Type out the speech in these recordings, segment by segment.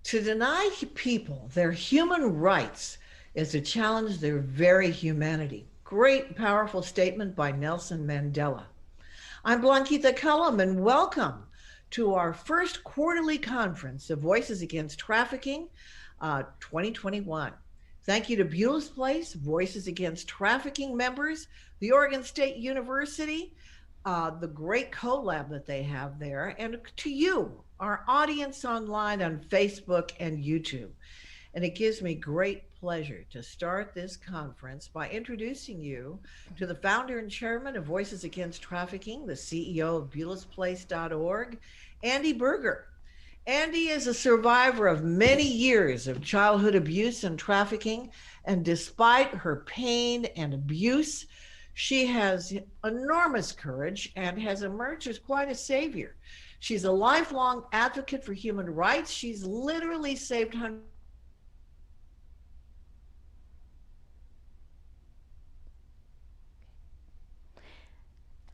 To deny people their human rights is to challenge their very humanity. Great, powerful statement by Nelson Mandela. I'm Blanquita Cullum, and welcome to our first quarterly conference of Voices Against Trafficking 2021. Thank you to Beulah's Place, Voices Against Trafficking members, the Oregon State University, the great collab that they have there, and to you, our audience online on Facebook and YouTube. And it gives me great pleasure to start this conference by introducing you to the founder and chairman of Voices Against Trafficking, the CEO of BeulahsPlace.org, Andy Berger. Andy is a survivor of many years of childhood abuse and trafficking, and despite her pain and abuse, she has enormous courage and has emerged as quite a savior. She's a lifelong advocate for human rights. She's literally saved hundreds.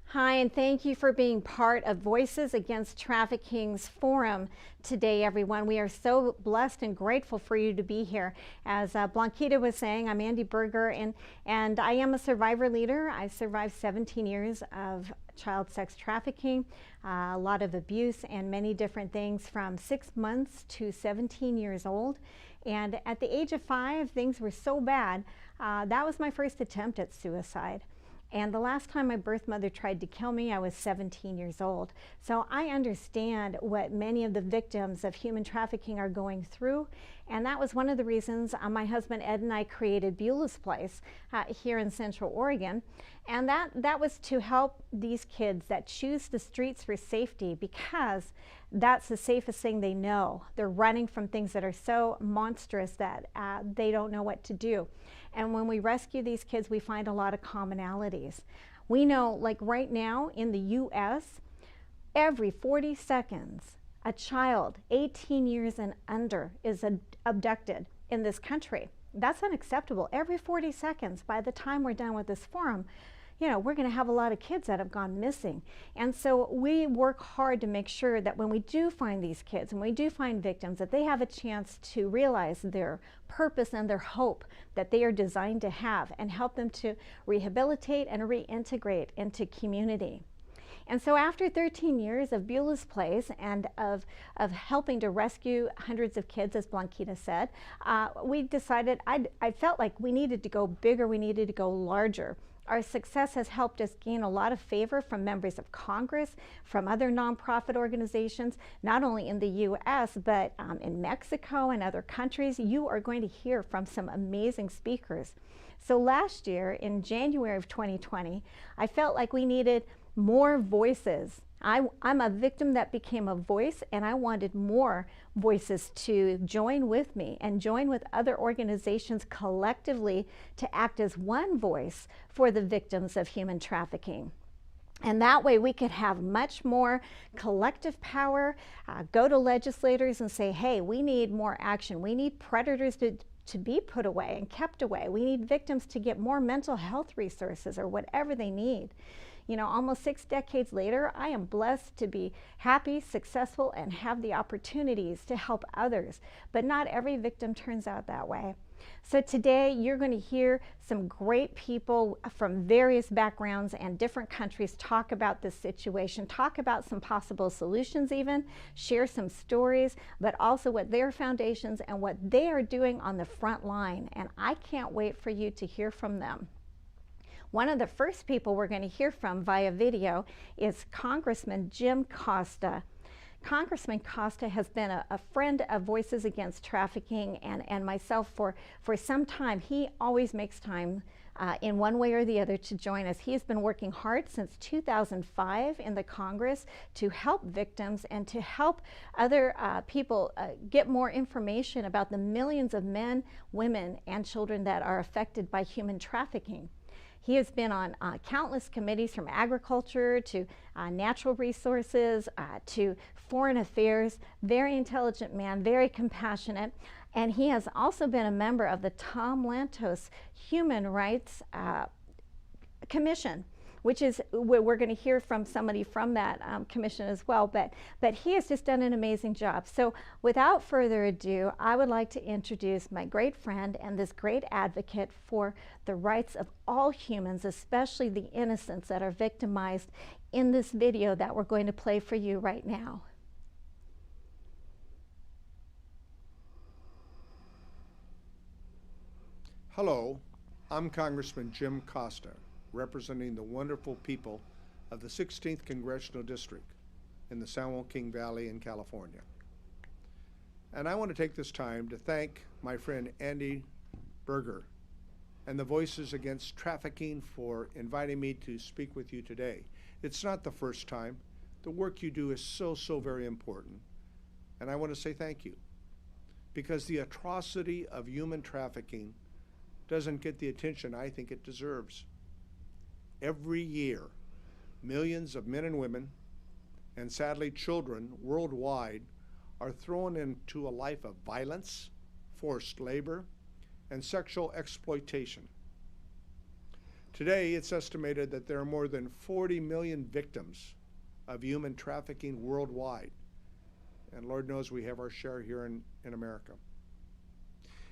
Hi, and thank you for being part of Voices Against Trafficking's forum today, everyone. We are so blessed and grateful for you to be here. As Blanquita was saying, I'm Andy Berger, and I am a survivor leader. I survived 17 years of child sex trafficking, a lot of abuse, and many different things from 6 months to 17 years old. And at the age of 5, things were so bad. That was my first attempt at suicide. And the last time my birth mother tried to kill me, I was 17 years old. So I understand what many of the victims of human trafficking are going through. And that was one of the reasons my husband Ed and I created Beulah's Place here in Central Oregon. And that was to help these kids that choose the streets for safety, because that's the safest thing they know. They're running from things that are so monstrous that they don't know what to do. And when we rescue these kids, we find a lot of commonalities. We know, like right now in the US, every 40 seconds, a child 18 years and under is abducted in this country. That's unacceptable. Every 40 seconds, by the time we're done with this forum, we're going to have a lot of kids that have gone missing. And so we work hard to make sure that when we do find these kids, and we do find victims, that they have a chance to realize their purpose and their hope that they are designed to have, and help them to rehabilitate and reintegrate into community. And so after 13 years of Beulah's Place and of helping to rescue hundreds of kids, as Blanquita said, we decided, I felt like we needed to go bigger, we needed to go larger. Our success has helped us gain a lot of favor from members of Congress, from other nonprofit organizations, not only in the US, but in Mexico and other countries. You are going to hear from some amazing speakers. So last year, in January of 2020, I felt like we needed more voices. I'm a victim that became a voice, and I wanted more voices to join with me and join with other organizations collectively to act as one voice for the victims of human trafficking. And that way we could have much more collective power, go to legislators and say, hey, we need more action. We need predators to be put away and kept away. We need victims to get more mental health resources or whatever they need. Almost 6 decades later, I am blessed to be happy, successful, and have the opportunities to help others. But not every victim turns out that way. So today, you're going to hear some great people from various backgrounds and different countries talk about this situation, talk about some possible solutions even, share some stories, but also what their foundations and what they are doing on the front line. And I can't wait for you to hear from them. One of the first people we're going to hear from via video is Congressman Jim Costa. Congressman Costa has been a friend of Voices Against Trafficking and myself for some time. He always makes time in one way or the other to join us. He has been working hard since 2005 in the Congress to help victims and to help other people get more information about the millions of men, women, and children that are affected by human trafficking. He has been on countless committees, from agriculture to natural resources to foreign affairs. Very intelligent man, very compassionate. And he has also been a member of the Tom Lantos Human Rights Commission. which is we're going to hear from somebody from that commission as well. But he has just done an amazing job. So without further ado, I would like to introduce my great friend and this great advocate for the rights of all humans, especially the innocents that are victimized in this video that we're going to play for you right now. Hello, I'm Congressman Jim Costa, representing the wonderful people of the 16th Congressional District in the San Joaquin Valley in California. And I want to take this time to thank my friend Andy Berger and the Voices Against Trafficking for inviting me to speak with you today. It's not the first time. The work you do is so very important. And I want to say thank you, because the atrocity of human trafficking doesn't get the attention I think it deserves. Every year, millions of men and women, and sadly children worldwide, are thrown into a life of violence, forced labor, and sexual exploitation. Today, it's estimated that there are more than 40 million victims of human trafficking worldwide. And Lord knows we have our share here in America.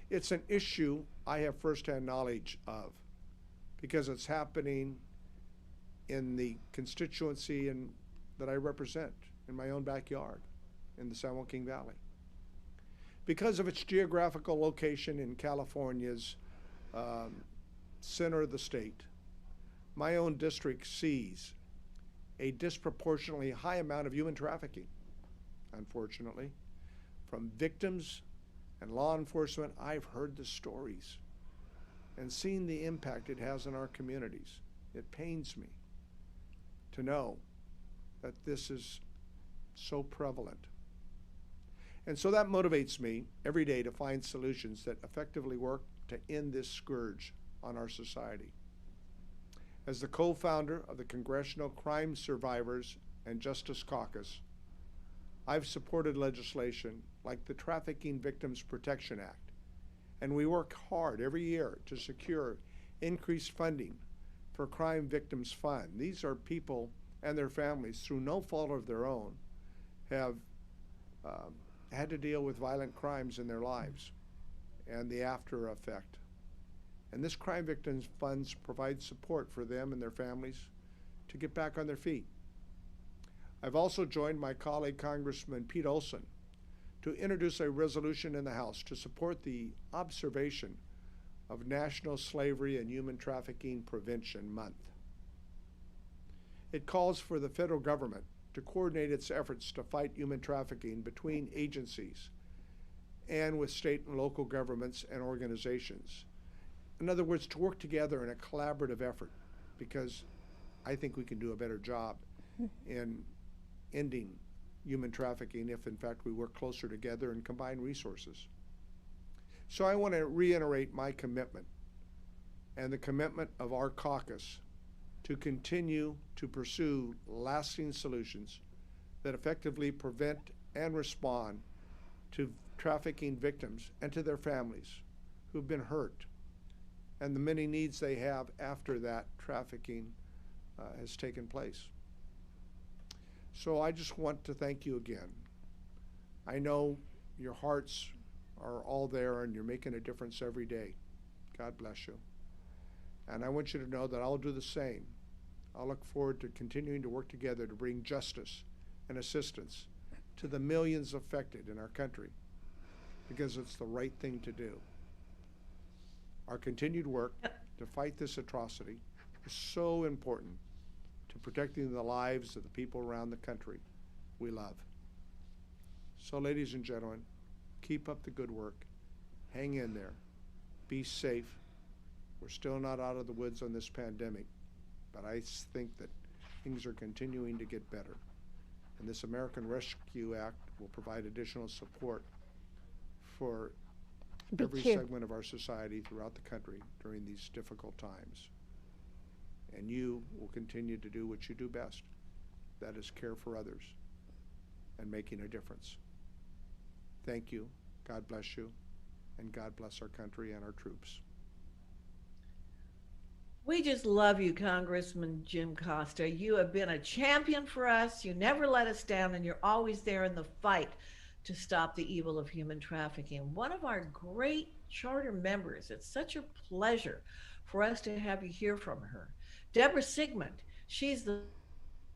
It's an issue I have firsthand knowledge of because it's happening in the constituency that I represent in my own backyard in the San Joaquin Valley. Because of its geographical location in California's center of the state, my own district sees a disproportionately high amount of human trafficking, unfortunately, from victims and law enforcement. I've heard the stories and seen the impact it has in our communities. It pains me to know that this is so prevalent. And so that motivates me every day to find solutions that effectively work to end this scourge on our society. As the co-founder of the Congressional Crime Survivors and Justice Caucus, I've supported legislation like the Trafficking Victims Protection Act, and we work hard every year to secure increased funding for Crime Victims Fund. These are people and their families, through no fault of their own, have had to deal with violent crimes in their lives and the after effect. And this Crime Victims Funds provide support for them and their families to get back on their feet. I've also joined my colleague Congressman Pete Olson to introduce a resolution in the House to support the observation of National Slavery and Human Trafficking Prevention Month. It calls for the federal government to coordinate its efforts to fight human trafficking between agencies and with state and local governments and organizations. In other words, to work together in a collaborative effort, because I think we can do a better job in ending human trafficking if in fact we work closer together and combine resources. So I want to reiterate my commitment and the commitment of our caucus to continue to pursue lasting solutions that effectively prevent and respond to trafficking victims and to their families who've been hurt, and the many needs they have after that trafficking has taken place. So I just want to thank you again. I know your hearts are all there and you're making a difference every day. God bless you. And I want you to know that I'll do the same. I'll look forward to continuing to work together to bring justice and assistance to the millions affected in our country, because it's the right thing to do. Our continued work to fight this atrocity is so important to protecting the lives of the people around the country we love. So ladies and gentlemen, keep up the good work. Hang in there. Be safe. We're still not out of the woods on this pandemic, but I think that things are continuing to get better. And this American Rescue Act will provide additional support for every segment of our society throughout the country during these difficult times. And you will continue to do what you do best. That is care for others and making a difference. Thank you. God bless you. And God bless our country and our troops. We just love you, Congressman Jim Costa. You have been a champion for us. You never let us down, and you're always there in the fight to stop the evil of human trafficking. One of our great charter members. It's such a pleasure for us to have you hear from her. Deborah Sigmund. She's the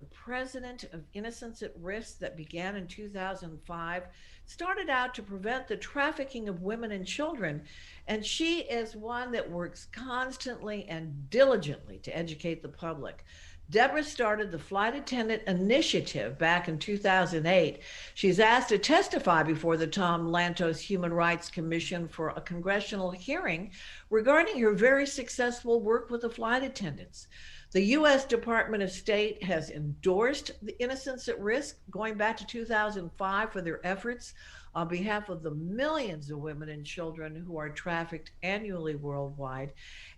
president of Innocence at Risk that began in 2005, started out to prevent the trafficking of women and children. And she is one that works constantly and diligently to educate the public. Deborah started the Flight Attendant Initiative back in 2008. She's asked to testify before the Tom Lantos Human Rights Commission for a congressional hearing regarding her very successful work with the flight attendants. The U.S. Department of State has endorsed the Innocence at Risk going back to 2005 for their efforts on behalf of the millions of women and children who are trafficked annually worldwide.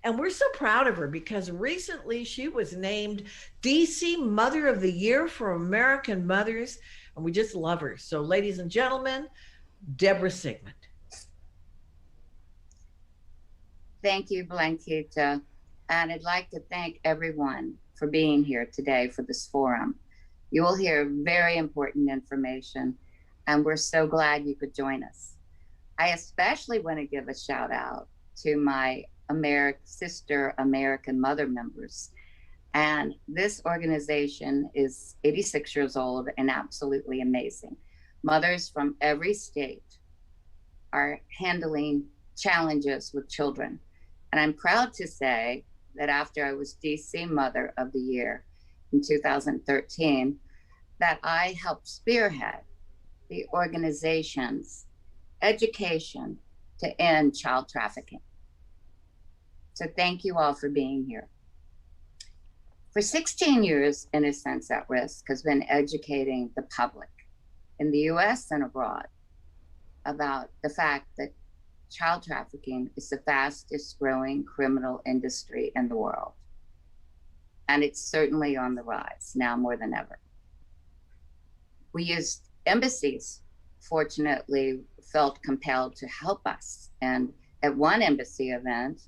And we're so proud of her because recently she was named DC Mother of the Year for American Mothers, and we just love her. So, ladies and gentlemen, Deborah Sigmund. Thank you, Blanquita. And I'd like to thank everyone for being here today for this forum. You will hear very important information, and we're so glad you could join us. I especially want to give a shout out to my sister American Mother members. And this organization is 86 years old and absolutely amazing. Mothers from every state are handling challenges with children. And I'm proud to say that after I was DC Mother of the Year in 2013, that I helped spearhead the organization's education to end child trafficking. So thank you all for being here. For 16 years, Innocence at Risk has been educating the public in the US and abroad about the fact that child trafficking is the fastest growing criminal industry in the world. And it's certainly on the rise now more than ever. We used embassies, fortunately, felt compelled to help us. And at one embassy event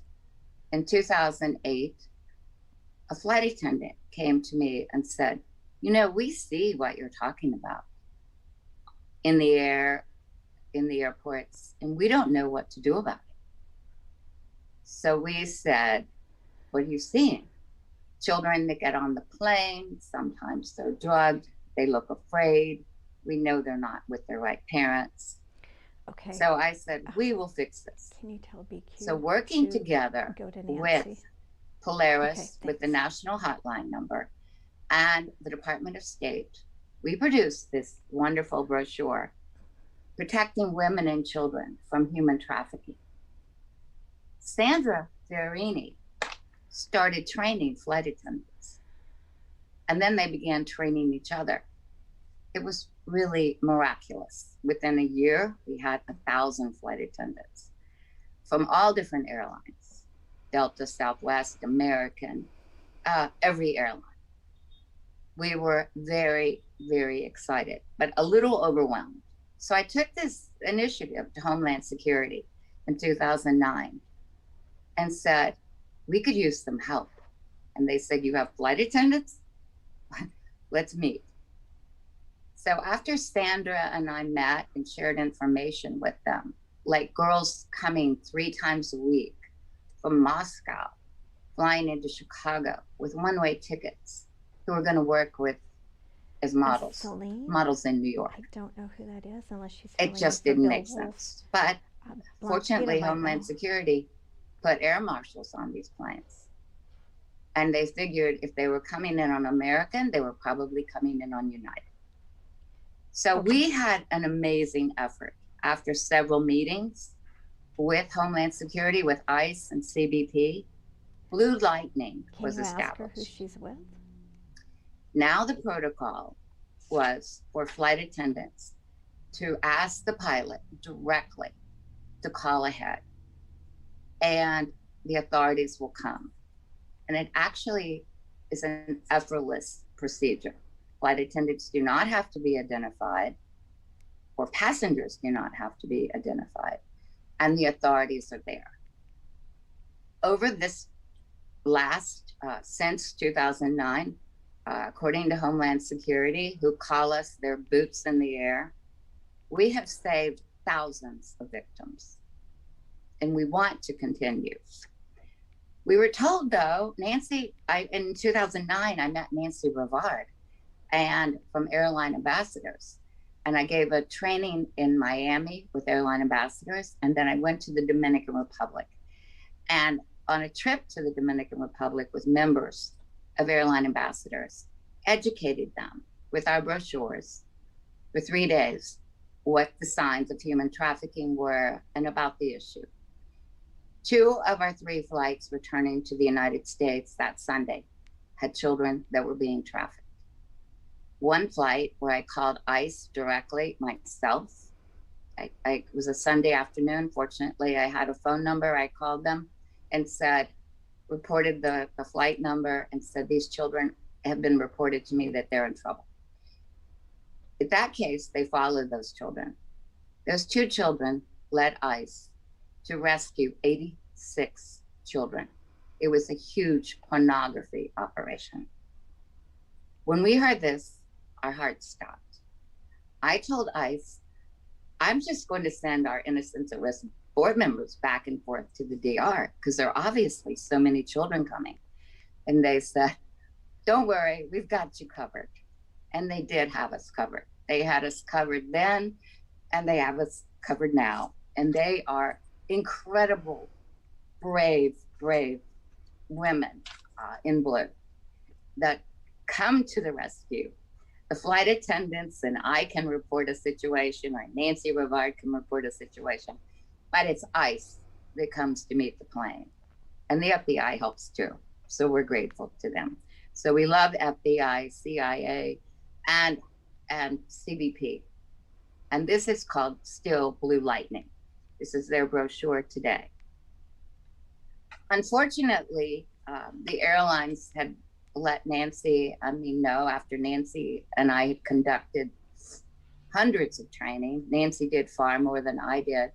in 2008, a flight attendant came to me and said, you know, we see what you're talking about in the air, in the airports, and we don't know what to do about it. So we said, what are you seeing? Children that get on the plane, sometimes they're drugged, they look afraid. We know they're not with their right parents. Okay. So I said, we will fix this. Can you tell BQ? So working together with Polaris, with the national hotline number, and the Department of State, we produced this wonderful brochure, Protecting Women and Children from Human Trafficking. Sandra Ferrini started training flight attendants, and then they began training each other. It was really miraculous. Within a year, we had 1,000 flight attendants from all different airlines, Delta, Southwest, American, every airline. We were very, very excited, but a little overwhelmed. So I took this initiative to Homeland Security in 2009 and said, we could use some help. And they said, you have flight attendants? Let's meet. So after Sandra and I met and shared information with them, like girls coming 3 times a week from Moscow, flying into Chicago with one-way tickets, who were going to work with as models, models in New York. I don't know who that is unless she's. It just didn't make sense. But fortunately, Homeland Security put air marshals on these planes. And they figured if they were coming in on American, they were probably coming in on United. So we had an amazing effort after several meetings with Homeland Security, with ICE and CBP. Blue Lightning was established. Can you ask her who she's with? Now the protocol was for flight attendants to ask the pilot directly to call ahead, and the authorities will come. And it actually is an effortless procedure. Flight attendants do not have to be identified, or passengers do not have to be identified, and the authorities are there. Over this since 2009, according to Homeland Security, who call us their boots in the air, we have saved thousands of victims, and we want to continue. We were told, though, in 2009, I met Nancy Rivard and from Airline Ambassadors. And I gave a training in Miami with Airline Ambassadors. And then I went to the Dominican Republic. And on a trip to the Dominican Republic with members of Airline Ambassadors, educated them with our brochures for 3 days, what the signs of human trafficking were and about the issue. 2 of our 3 flights returning to the United States that Sunday had children that were being trafficked. One flight where I called ICE directly myself. It was a Sunday afternoon. Fortunately, I had a phone number. I called them and reported the flight number and said, these children have been reported to me that they're in trouble. In that case, they followed those children. Those 2 children led ICE to rescue 86 children. It was a huge pornography operation. When we heard this, our hearts stopped. I told ICE, I'm just going to send our innocence at risk board members back and forth to the DR because there are obviously so many children coming. And they said, don't worry, we've got you covered. And they did have us covered. They had us covered then, and they have us covered now. And they are incredible, brave women in blue that come to the rescue. The flight attendants and I can report a situation, or Nancy Rivard can report a situation, but it's ICE that comes to meet the plane. And the FBI helps too. So we're grateful to them. So we love FBI, CIA, and CBP. And this is called Still Blue Lightning. This is their brochure today. Unfortunately, the airlines had let Nancy and me know after Nancy and I had conducted hundreds of training. Nancy did far more than I did.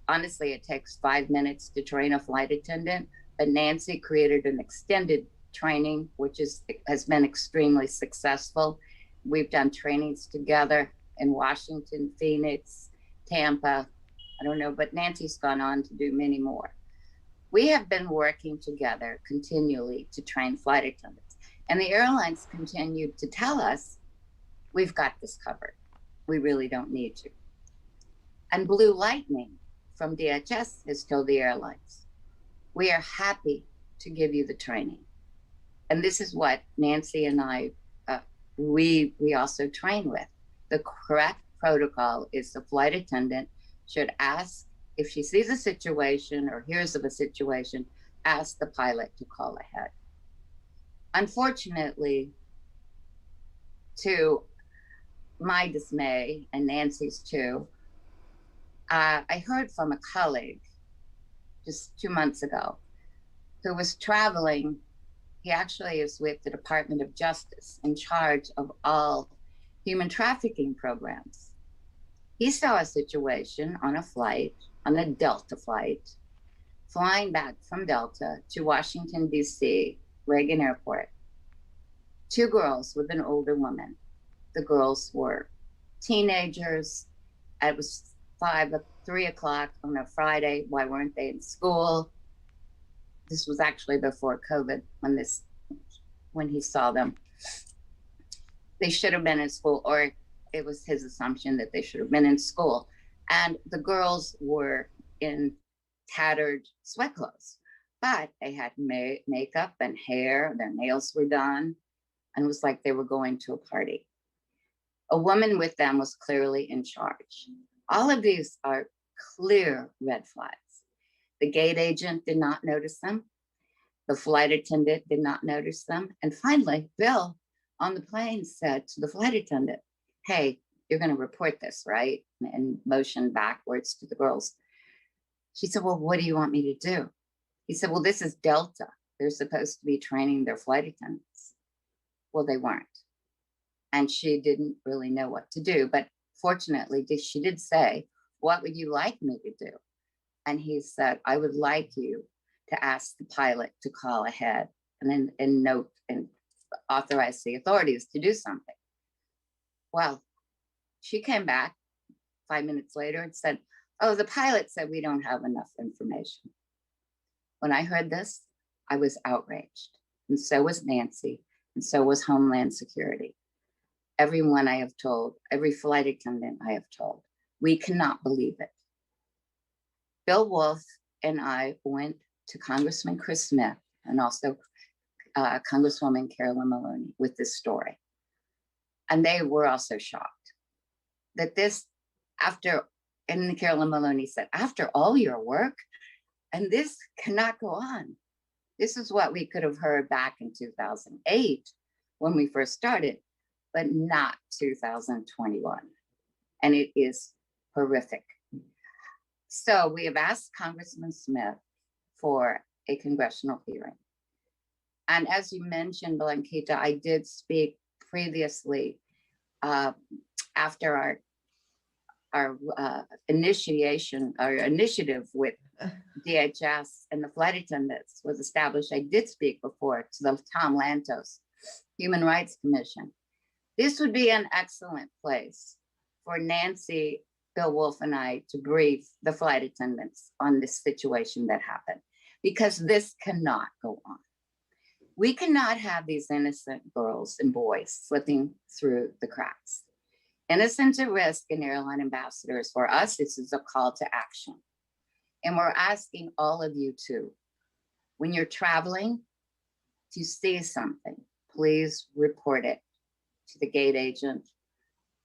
Honestly, it takes 5 minutes to train a flight attendant, but Nancy created an extended training, which has been extremely successful. We've done trainings together in Washington, Phoenix, Tampa. I don't know, but Nancy's gone on to do many more. We have been working together continually to train flight attendants. And the airlines continued to tell us, we've got this covered. We really don't need to. And Blue Lightning from DHS has told the airlines, we are happy to give you the training. And this is what Nancy and I, we also train with. The correct protocol is the flight attendant should ask, if she sees a situation or hears of a situation, ask the pilot to call ahead. Unfortunately, to my dismay and Nancy's too, I heard from a colleague just 2 months ago who was traveling. He actually is with the Department of Justice in charge of all human trafficking programs. He saw a situation on a flight, on a Delta flight, flying back from Delta to Washington, D.C., Reagan Airport. 2 girls with an older woman. The girls were teenagers. It was 3 o'clock on a Friday. Why weren't they in school? This was actually before COVID when he saw them. They should have been in school, or it was his assumption that they should have been in school. And the girls were in tattered sweat clothes, but they had makeup and hair, their nails were done, and it was like they were going to a party. A woman with them was clearly in charge. All of these are clear red flags. The gate agent did not notice them. The flight attendant did not notice them. And finally, Bill on the plane said to the flight attendant, hey, you're going to report this, right? And motioned backwards to the girls. She said, well, what do you want me to do? He said, well, this is Delta. They're supposed to be training their flight attendants. Well, they weren't. And she didn't really know what to do. But fortunately, she did say, what would you like me to do? And he said, I would like you to ask the pilot to call ahead and note and authorize the authorities to do something. Well, she came back 5 minutes later and said, oh, the pilot said we don't have enough information. When I heard this, I was outraged. And so was Nancy, and so was Homeland Security. Everyone I have told, every flight attendant I have told, we cannot believe it. Bill Wolf and I went to Congressman Chris Smith and also Congresswoman Carolyn Maloney with this story. And they were also shocked that this, and Carolyn Maloney said, after all your work, and this cannot go on. This is what we could have heard back in 2008 when we first started, but not 2021. And it is horrific. So we have asked Congressman Smith for a congressional hearing. And as you mentioned, Blanquita, I did speak previously after our initiative with DHS and the flight attendants was established. I did speak before to the Tom Lantos Human Rights Commission. This would be an excellent place for Nancy, Bill Wolf, and I to brief the flight attendants on this situation that happened, because this cannot go on. We cannot have these innocent girls and boys slipping through the cracks. Innocents at risk and airline ambassadors, for us, this is a call to action. And we're asking all of you to, when you're traveling, if you see something, please report it to the gate agent,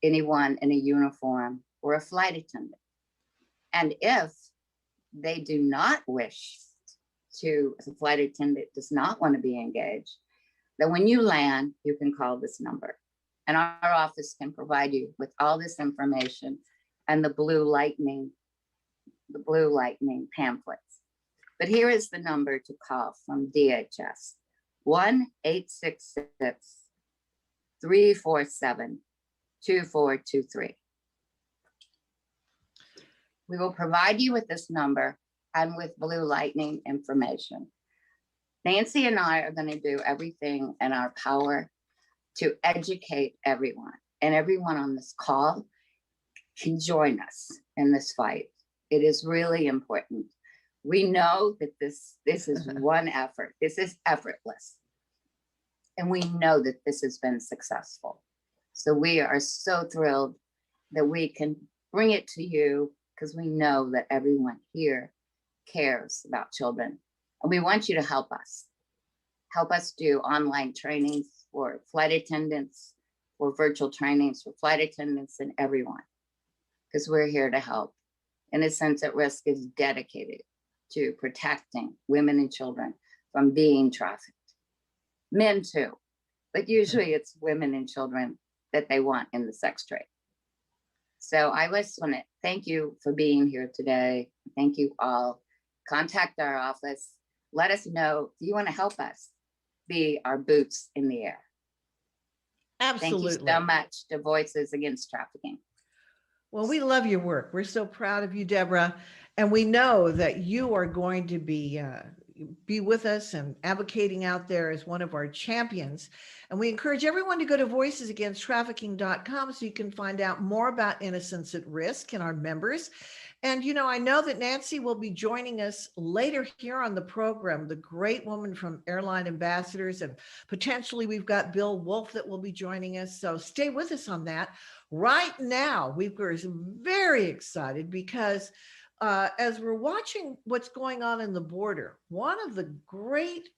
anyone in a uniform, or a flight attendant. And if they do not wish to, if the flight attendant does not want to be engaged, then when you land, you can call this number. And our office can provide you with all this information and the blue lightning pamphlets. But here is the number to call from DHS: 1-866-347-2423. We will provide you with this number and with blue lightning information. Nancy and I are going to do everything in our power to educate everyone, and everyone on this call can join us in this fight. It is really important. We know that this is one effort. This is effortless. And we know that this has been successful. So we are so thrilled that we can bring it to you, because we know that everyone here cares about children. And we want you to help us. Help us do online trainings for flight attendants, or virtual trainings for flight attendants and everyone, because we're here to help. Innocents at Risk is dedicated to protecting women and children from being trafficked. Men too, but usually it's women and children that they want in the sex trade. So I just want to thank you for being here today. Thank you all. Contact our office. Let us know if you want to help us be our boots in the air. Absolutely. Thank you so much to Voices Against Trafficking. Well, we love your work. We're so proud of you, Deborah. And we know that you are going to be with us and advocating out there as one of our champions. And we encourage everyone to go to voicesagainsttrafficking.com so you can find out more about Innocents at Risk and our members. And, you know, I know that Nancy will be joining us later here on the program, the great woman from Airline Ambassadors, and potentially we've got Bill Wolf that will be joining us. So stay with us on that. Right now, we're very excited because as we're watching what's going on in the border, one of the great,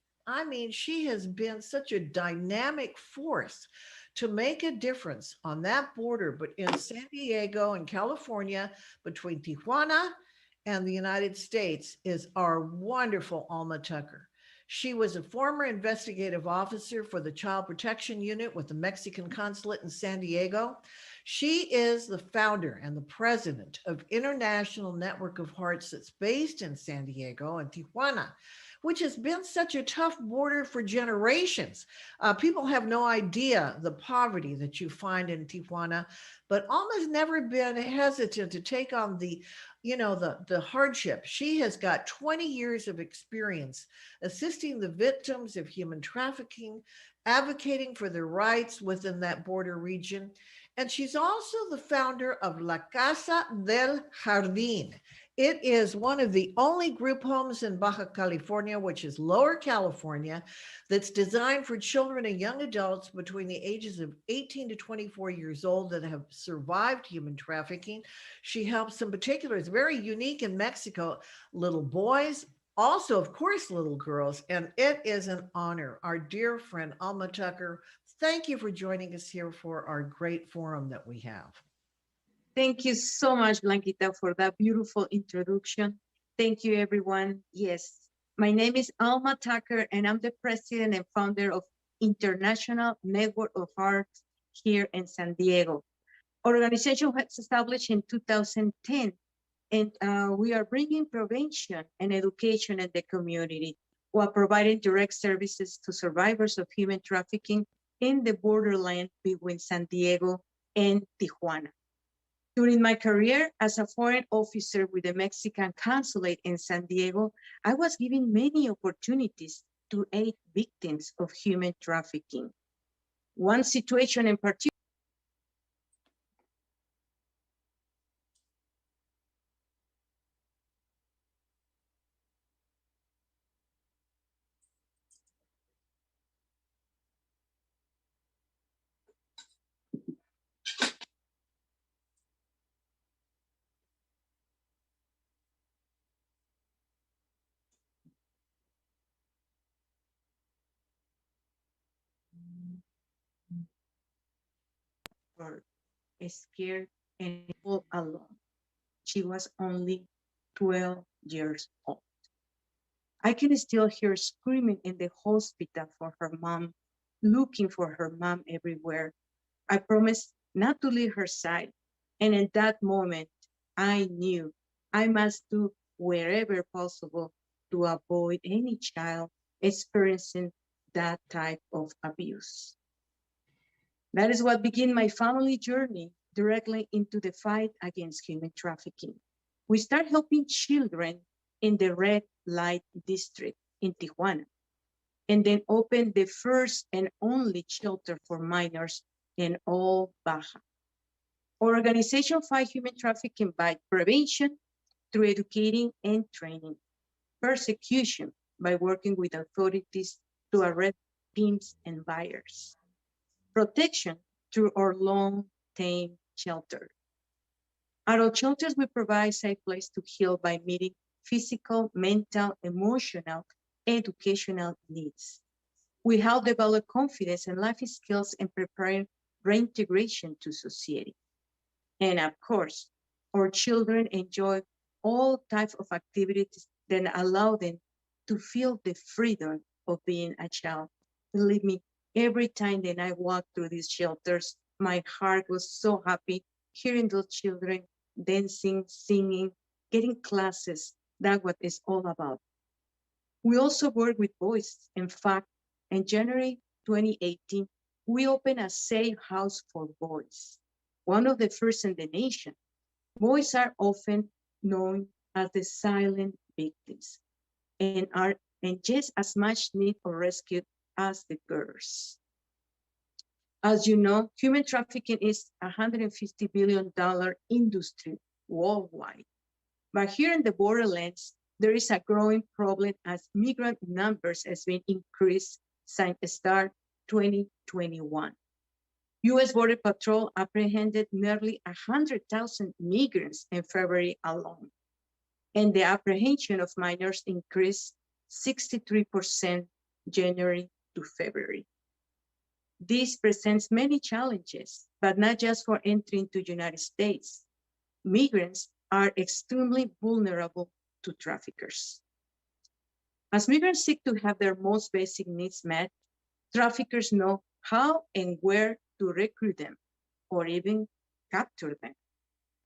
she has been such a dynamic force to make a difference on that border, but in San Diego and California, between Tijuana and the United States, is our wonderful Alma Tucker. She was a former investigative officer for the Child Protection Unit with the Mexican Consulate in San Diego. She is the founder and the president of International Network of Hearts that's based in San Diego and Tijuana, which has been such a tough border for generations. People have no idea the poverty that you find in Tijuana, but Alma's never been hesitant to take on the hardship. She has got 20 years of experience assisting the victims of human trafficking, advocating for their rights within that border region. And she's also the founder of La Casa del Jardín. It is one of the only group homes in Baja California, which is Lower California, that's designed for children and young adults between the ages of 18 to 24 years old that have survived human trafficking. She helps, in particular, it's very unique in Mexico, little boys, also, of course, little girls. And it is an honor. Our dear friend Alma Tucker, thank you for joining us here for our great forum that we have. Thank you so much, Blanquita, for that beautiful introduction. Thank you, everyone. Yes, my name is Alma Tucker, and I'm the president and founder of International Network of Hearts here in San Diego. Our organization was established in 2010, and we are bringing prevention and education in the community while providing direct services to survivors of human trafficking in the borderland between San Diego and Tijuana. During my career as a foreign officer with the Mexican consulate in San Diego, I was given many opportunities to aid victims of human trafficking. One situation in particular were scared and all alone. She was only 12 years old. I can still hear screaming in the hospital for her mom, looking for her mom everywhere. I promised not to leave her side. And in that moment, I knew I must do wherever possible to avoid any child experiencing that type of abuse. That is what began my family journey directly into the fight against human trafficking. We start helping children in the red light district in Tijuana, and then opened the first and only shelter for minors in all Baja. Our organization fights human trafficking by prevention through educating and training, persecution by working with authorities to arrest pimps and buyers, protection through our long-term shelter. At our shelters, we provide a safe place to heal by meeting physical, mental, emotional, educational needs. We help develop confidence and life skills and preparing reintegration to society. And of course, our children enjoy all types of activities that allow them to feel the freedom of being a child. Believe me, every time that I walk through these shelters, my heart was so happy hearing those children dancing, singing, getting classes. That's what it's all about. We also work with boys. In fact, in January 2018, we opened a safe house for boys, one of the first in the nation. Boys are often known as the silent victims and are in just as much need of rescue as the girls. As you know, human trafficking is a $150 billion industry worldwide. But here in the borderlands, there is a growing problem as migrant numbers has been increased since the start 2021. U.S. Border Patrol apprehended nearly 100,000 migrants in February alone. And the apprehension of minors increased 63% January to February. This presents many challenges, but not just for entry into the United States. Migrants are extremely vulnerable to traffickers. As migrants seek to have their most basic needs met, traffickers know how and where to recruit them, or even capture them.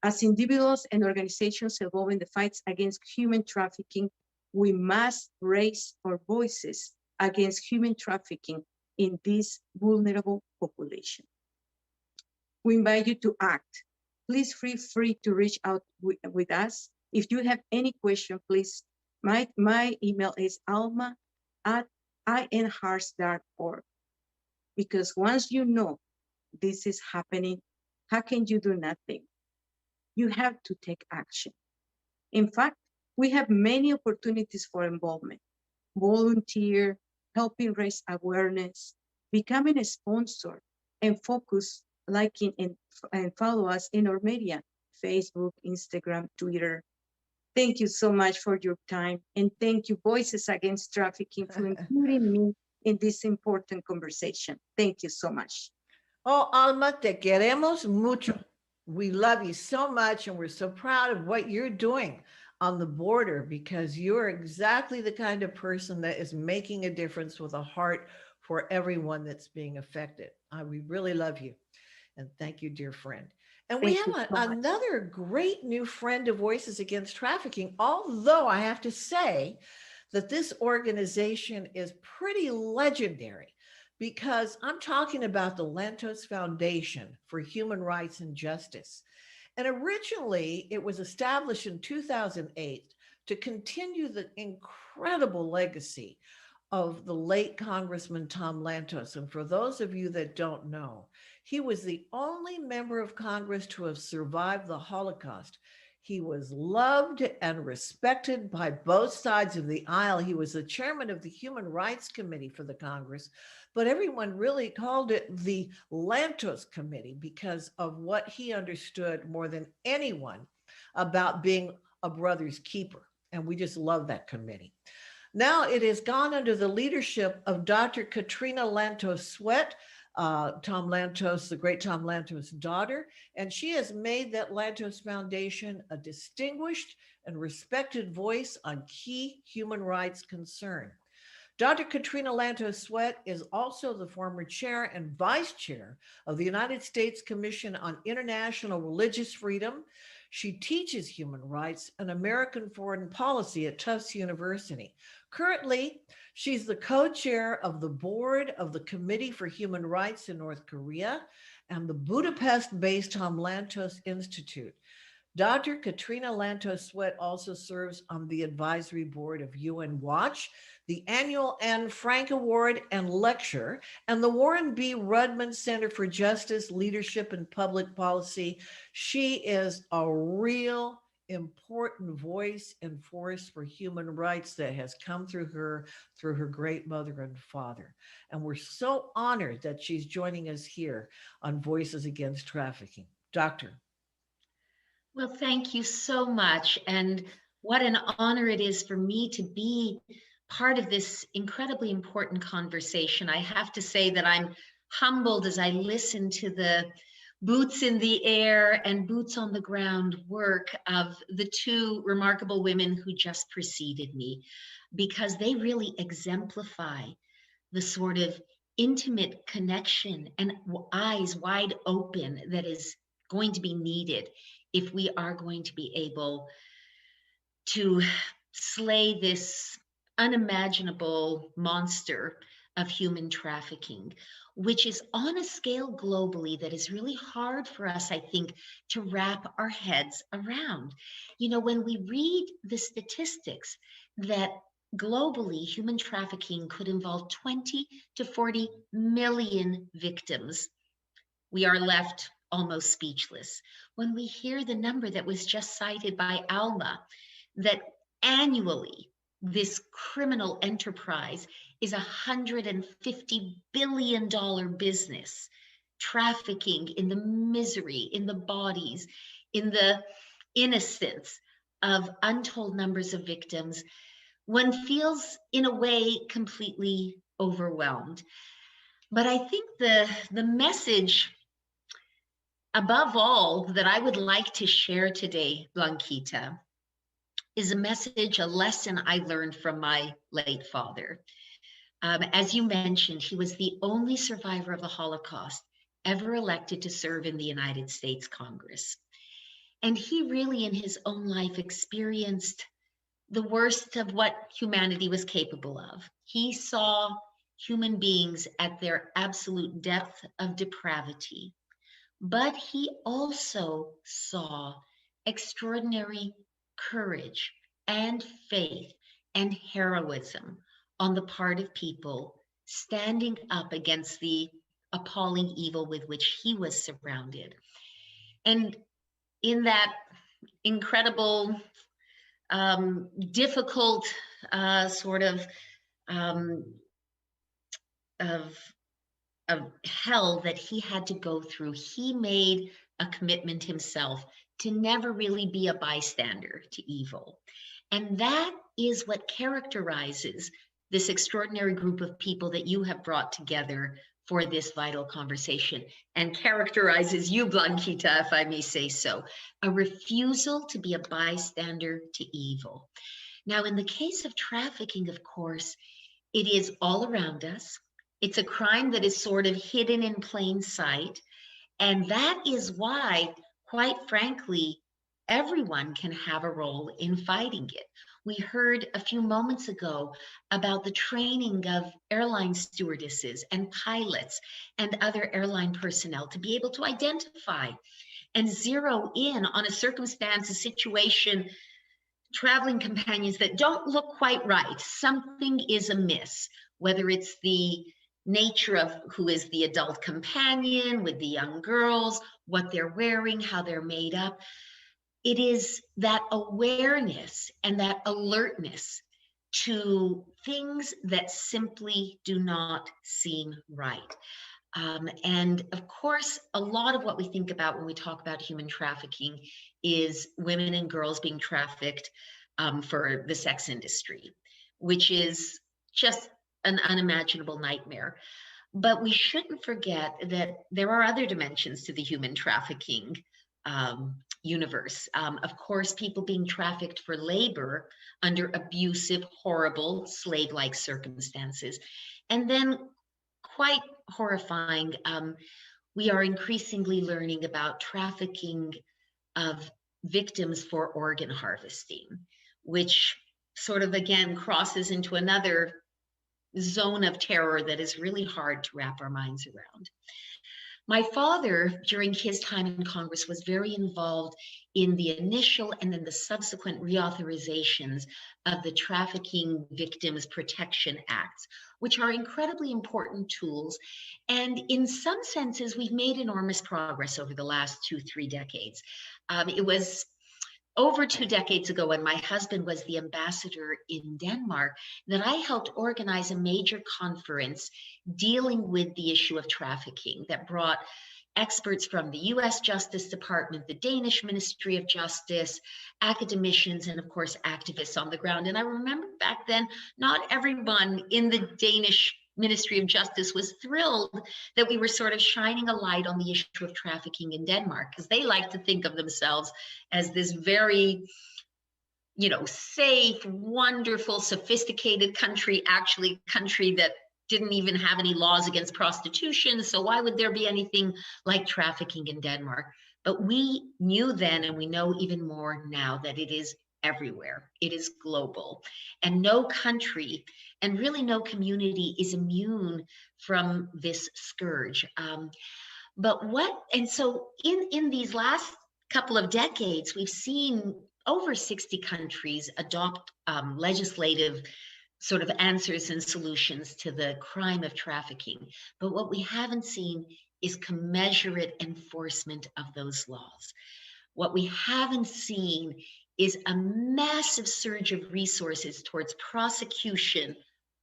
As individuals and organizations involved in the fights against human trafficking, we must raise our voices against human trafficking in this vulnerable population. We invite you to act. Please feel free to reach out with us. If you have any question, please, my email is alma@inhearts.org. Because once you know this is happening, how can you do nothing? You have to take action. In fact, we have many opportunities for involvement. Volunteer, helping raise awareness, becoming a sponsor, and focus, liking, and follow us in our media, Facebook, Instagram, Twitter. Thank you so much for your time. And thank you, Voices Against Trafficking, for including me in this important conversation. Thank you so much. Oh, Alma, te queremos mucho. We love you so much, and we're so proud of what you're doing on the border, because you're exactly the kind of person that is making a difference with a heart for everyone that's being affected. We really love you. And thank you, dear friend. And we have another great new friend of Voices Against Trafficking, although I have to say that this organization is pretty legendary, because I'm talking about the Lantos Foundation for Human Rights and Justice. And originally, it was established in 2008 to continue the incredible legacy of the late Congressman Tom Lantos. And for those of you that don't know, he was the only member of Congress to have survived the Holocaust. He was loved and respected by both sides of the aisle. He was the chairman of the Human Rights Committee for the Congress, but everyone really called it the Lantos Committee because of what he understood more than anyone about being a brother's keeper. And we just love that committee. Now it has gone under the leadership of Dr. Katrina Lantos Sweat, Tom Lantos, the great Tom Lantos' daughter, and she has made that Lantos Foundation a distinguished and respected voice on key human rights concern. Dr. Katrina Lantos Sweat is also the former chair and vice chair of the United States Commission on International Religious Freedom. She teaches human rights and American foreign policy at Tufts University. Currently, she's the co-chair of the board of the Committee for Human Rights in North Korea and the Budapest-based Tom Lantos Institute. Dr. Katrina Lantos Sweat also serves on the advisory board of UN Watch, the annual Anne Frank Award and Lecture, and the Warren B. Rudman Center for Justice, Leadership, and Public Policy. She is a real important voice and force for human rights that has come through her great mother and father. And we're so honored that she's joining us here on Voices Against Trafficking. Doctor. Well, thank you so much. And what an honor it is for me to be part of this incredibly important conversation. I have to say that I'm humbled as I listen to the boots in the air and boots on the ground work of the two remarkable women who just preceded me, because they really exemplify the sort of intimate connection and eyes wide open that is going to be needed if we are going to be able to slay this unimaginable monster of human trafficking, which is on a scale globally that is really hard for us, I think, to wrap our heads around. You know, when we read the statistics that globally human trafficking could involve 20 to 40 million victims, we are left almost speechless. When we hear the number that was just cited by Alma, that annually this criminal enterprise is $150 billion business, trafficking in the misery, in the bodies, in the innocence of untold numbers of victims, one feels in a way completely overwhelmed. But I think the message above all that I would like to share today, Blanquita, is a message, a lesson I learned from my late father. As you mentioned, he was the only survivor of the Holocaust ever elected to serve in the United States Congress. And he really, in his own life, experienced the worst of what humanity was capable of. He saw human beings at their absolute depth of depravity, but he also saw extraordinary courage and faith and heroism on the part of people standing up against the appalling evil with which he was surrounded. And in that incredible, difficult sort of hell that he had to go through, he made a commitment himself to never really be a bystander to evil. And that is what characterizes this extraordinary group of people that you have brought together for this vital conversation, and characterizes you, Blanquita, if I may say so, a refusal to be a bystander to evil. Now, in the case of trafficking, of course, it is all around us. It's a crime that is sort of hidden in plain sight. And that is why, quite frankly, everyone can have a role in fighting it. We heard a few moments ago about the training of airline stewardesses and pilots and other airline personnel to be able to identify and zero in on a circumstance, a situation, traveling companions that don't look quite right. Something is amiss, whether it's the nature of who is the adult companion with the young girls, what they're wearing, how they're made up. It is that awareness and that alertness to things that simply do not seem right. And of course, a lot of what we think about when we talk about human trafficking is women and girls being trafficked for the sex industry, which is just an unimaginable nightmare. But we shouldn't forget that there are other dimensions to the human trafficking universe. Of course, people being trafficked for labor under abusive, horrible, slave-like circumstances. And then, quite horrifying, we are increasingly learning about trafficking of victims for organ harvesting, which sort of, again, crosses into another zone of terror that is really hard to wrap our minds around. My father, during his time in Congress, was very involved in the initial and then the subsequent reauthorizations of the Trafficking Victims Protection Acts, which are incredibly important tools. And in some senses, we've made enormous progress over the last 2-3 decades. It was over 2 decades ago, when my husband was the ambassador in Denmark, that I helped organize a major conference dealing with the issue of trafficking that brought experts from the US Justice Department, the Danish Ministry of Justice, academicians, and of course, activists on the ground. And I remember back then, not everyone in the Danish Ministry of Justice was thrilled that we were sort of shining a light on the issue of trafficking in Denmark, because they like to think of themselves as this very, safe, wonderful, sophisticated country, actually country that didn't even have any laws against prostitution. So why would there be anything like trafficking in Denmark? But we knew then, and we know even more now, that it is everywhere. It is global. And no country and really no community is immune from this scourge. So in these last couple of decades, we've seen over 60 countries adopt legislative sort of answers and solutions to the crime of trafficking. But what we haven't seen is commensurate enforcement of those laws. What we haven't seen is a massive surge of resources towards prosecution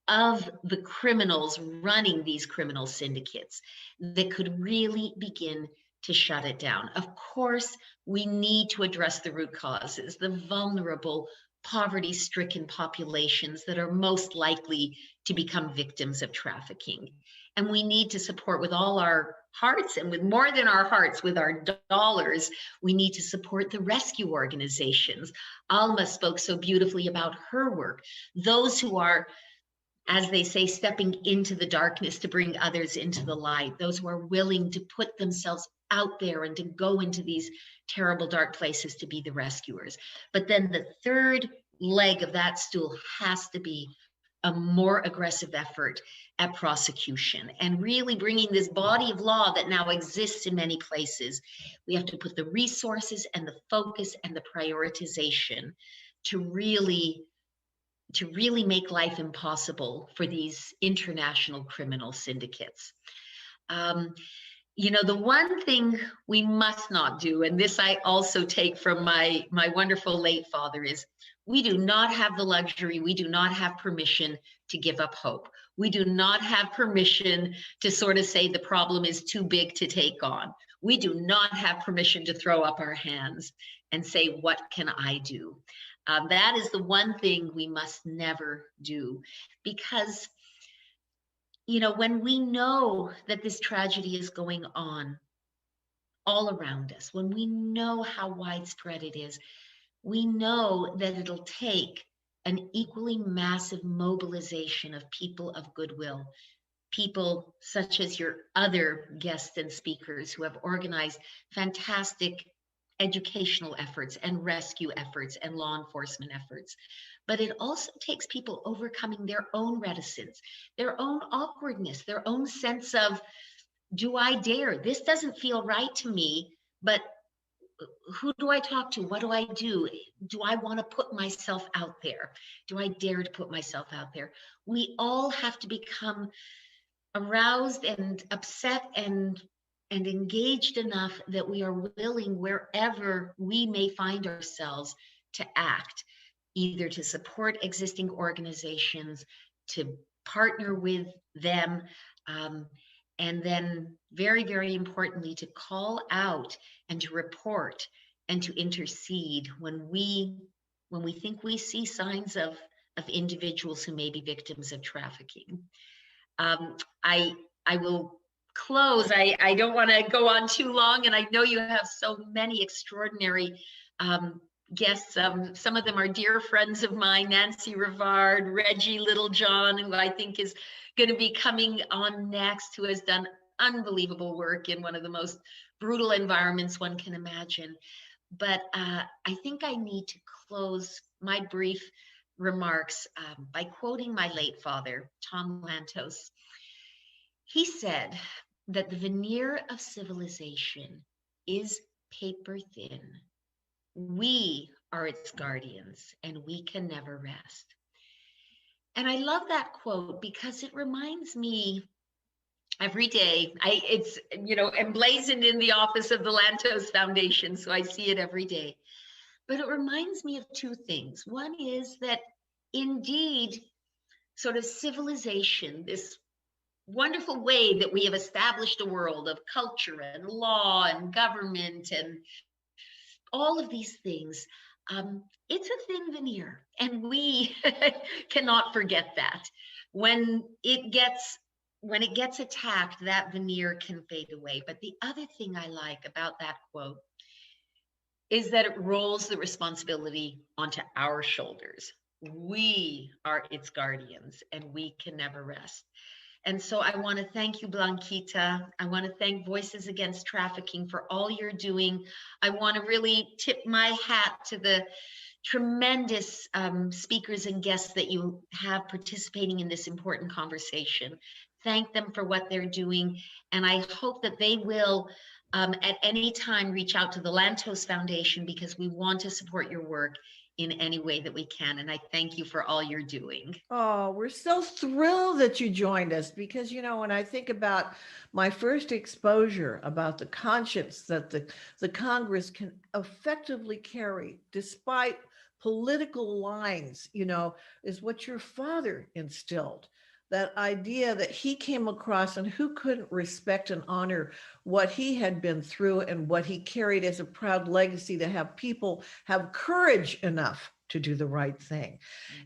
of the criminals running these criminal syndicates that could really begin to shut it down. Of course, we need to address the root causes, the vulnerable, poverty-stricken populations that are most likely to become victims of trafficking. And we need to support with all our hearts, and with more than our hearts, with our dollars, we need to support the rescue organizations. Alma spoke so beautifully about her work. Those who are as they say, stepping into the darkness to bring others into the light, those who are willing to put themselves out there and to go into these terrible dark places to be the rescuers. But then the third leg of that stool has to be a more aggressive effort at prosecution and really bringing this body of law that now exists in many places. We have to put the resources and the focus and the prioritization to really make life impossible for these international criminal syndicates. You know, the one thing we must not do, and this I also take from my wonderful late father, is we do not have the luxury, we do not have permission to give up hope. We do not have permission to sort of say the problem is too big to take on. We do not have permission to throw up our hands and say, what can I do? That is the one thing we must never do, because, you know, when we know that this tragedy is going on all around us, when we know how widespread it is, we know that it'll take an equally massive mobilization of people of goodwill, people such as your other guests and speakers who have organized fantastic educational efforts and rescue efforts and law enforcement efforts. But it also takes people overcoming their own reticence, their own awkwardness, their own sense of, do I dare? This doesn't feel right to me, but who do I talk to? What do I do? Do I want to put myself out there? Do I dare to put myself out there? We all have to become aroused and upset and engaged enough that we are willing, wherever we may find ourselves, to act, either to support existing organizations, to partner with them, and then very, very importantly, to call out and to report and to intercede when we think we see signs of individuals who may be victims of trafficking. I will close. I don't want to go on too long, and I know you have so many extraordinary guests. Some of them are dear friends of mine, Nancy Rivard, Reggie Littlejohn, who I think is going to be coming on next, who has done unbelievable work in one of the most brutal environments one can imagine. But I think I need to close my brief remarks by quoting my late father, Tom Lantos. He said that the veneer of civilization is paper thin. We are its guardians, and we can never rest. And I love that quote because it reminds me every day. It's, you know, emblazoned in the office of the Lantos Foundation, so I see it every day. But it reminds me of two things. One is that indeed, sort of civilization, this wonderful way that we have established a world of culture and law and government and all of these things, it's a thin veneer, and we cannot forget that. When it gets attacked, that veneer can fade away. But the other thing I like about that quote is that it rolls the responsibility onto our shoulders. We are its guardians, and we can never rest. And so I want to thank you, Blanquita. I want to thank Voices Against Trafficking for all you're doing. I want to really tip my hat to the tremendous speakers and guests that you have participating in this important conversation. Thank them for what they're doing. And I hope that they will at any time reach out to the Lantos Foundation, because we want to support your work in any way that we can. And I thank you for all you're doing. Oh, we're so thrilled that you joined us, because, you know, when I think about my first exposure about the conscience that the Congress can effectively carry despite political lines, you know, is what your father instilled. That idea that he came across, and who couldn't respect and honor what he had been through and what he carried as a proud legacy, to have people have courage enough to do the right thing.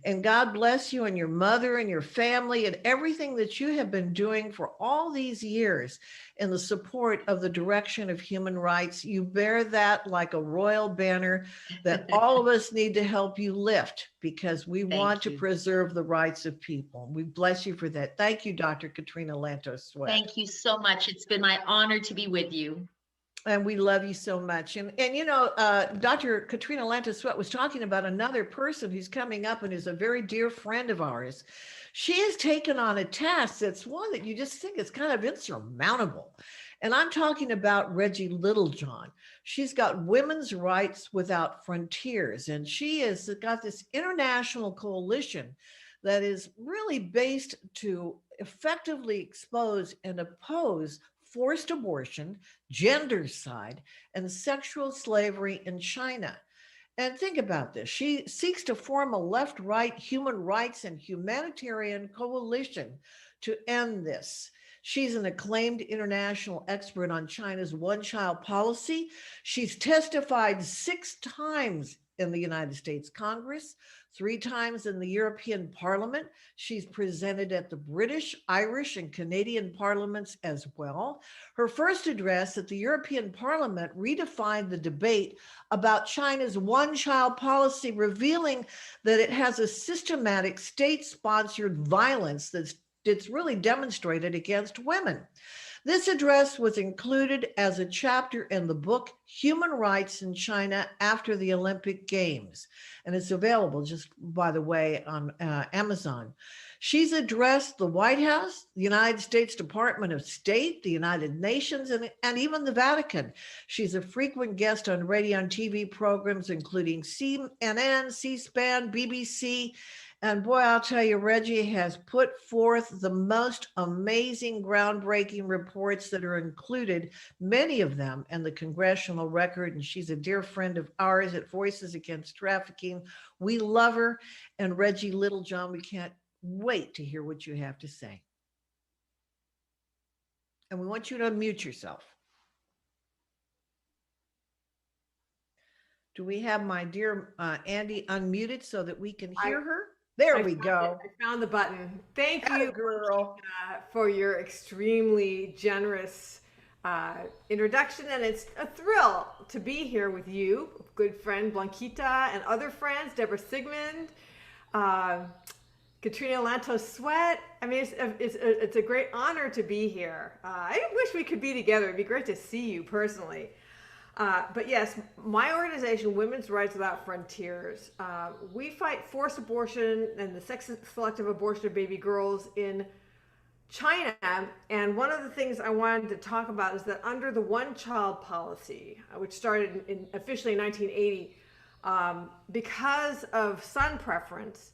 And God bless you and your mother and your family and everything that you have been doing for all these years in the support of the direction of human rights. You bear that like a royal banner that all of us need to help you lift, because we want to preserve the rights of people. We bless you for that. Thank you, Dr. Katrina Lantos Sweat. Thank you so much. It's been my honor to be with you. And we love you so much. And you know, Dr. Katrina Lantos Sweat was talking about another person who's coming up and is a very dear friend of ours. She has taken on a task that's one that you just think is kind of insurmountable. And I'm talking about Reggie Littlejohn. She's got Women's Rights Without Frontiers, and she has got this international coalition that is really based to effectively expose and oppose forced abortion, gendercide, and sexual slavery in China. And think about this. She seeks to form a left-right human rights and humanitarian coalition to end this. She's an acclaimed international expert on China's one-child policy. She's testified 6 times in the United States Congress, 3 times in the European Parliament. She's presented at the British, Irish, and Canadian parliaments as well. Her first address at the European Parliament redefined the debate about China's one-child policy, revealing that it has a systematic state-sponsored violence that's really demonstrated against women. This address was included as a chapter in the book Human Rights in China After the Olympic Games, and it's available, just by the way, on Amazon. She's addressed the White House, the United States Department of State, the United Nations, and even the Vatican. She's a frequent guest on radio and TV programs, including CNN, C-SPAN, BBC. And boy, I'll tell you, Reggie has put forth the most amazing, groundbreaking reports that are included, many of them, in the Congressional Record. And she's a dear friend of ours at Voices Against Trafficking. We love her. And Reggie Littlejohn, we can't wait to hear what you have to say. And we want you to unmute yourself. Do we have my dear Andy unmuted so that we can hear her? There we go. I found the button. Thank you, girl, for your extremely generous introduction. And it's a thrill to be here with you, good friend Blanquita, and other friends, Deborah Sigmund, Katrina Lantos Sweat. I mean, it's a great honor to be here. I wish we could be together. It'd be great to see you personally. But yes, my organization, Women's Rights Without Frontiers, we fight forced abortion and the sex-selective abortion of baby girls in China. And one of the things I wanted to talk about is that under the one-child policy, which started officially in 1980, because of son preference,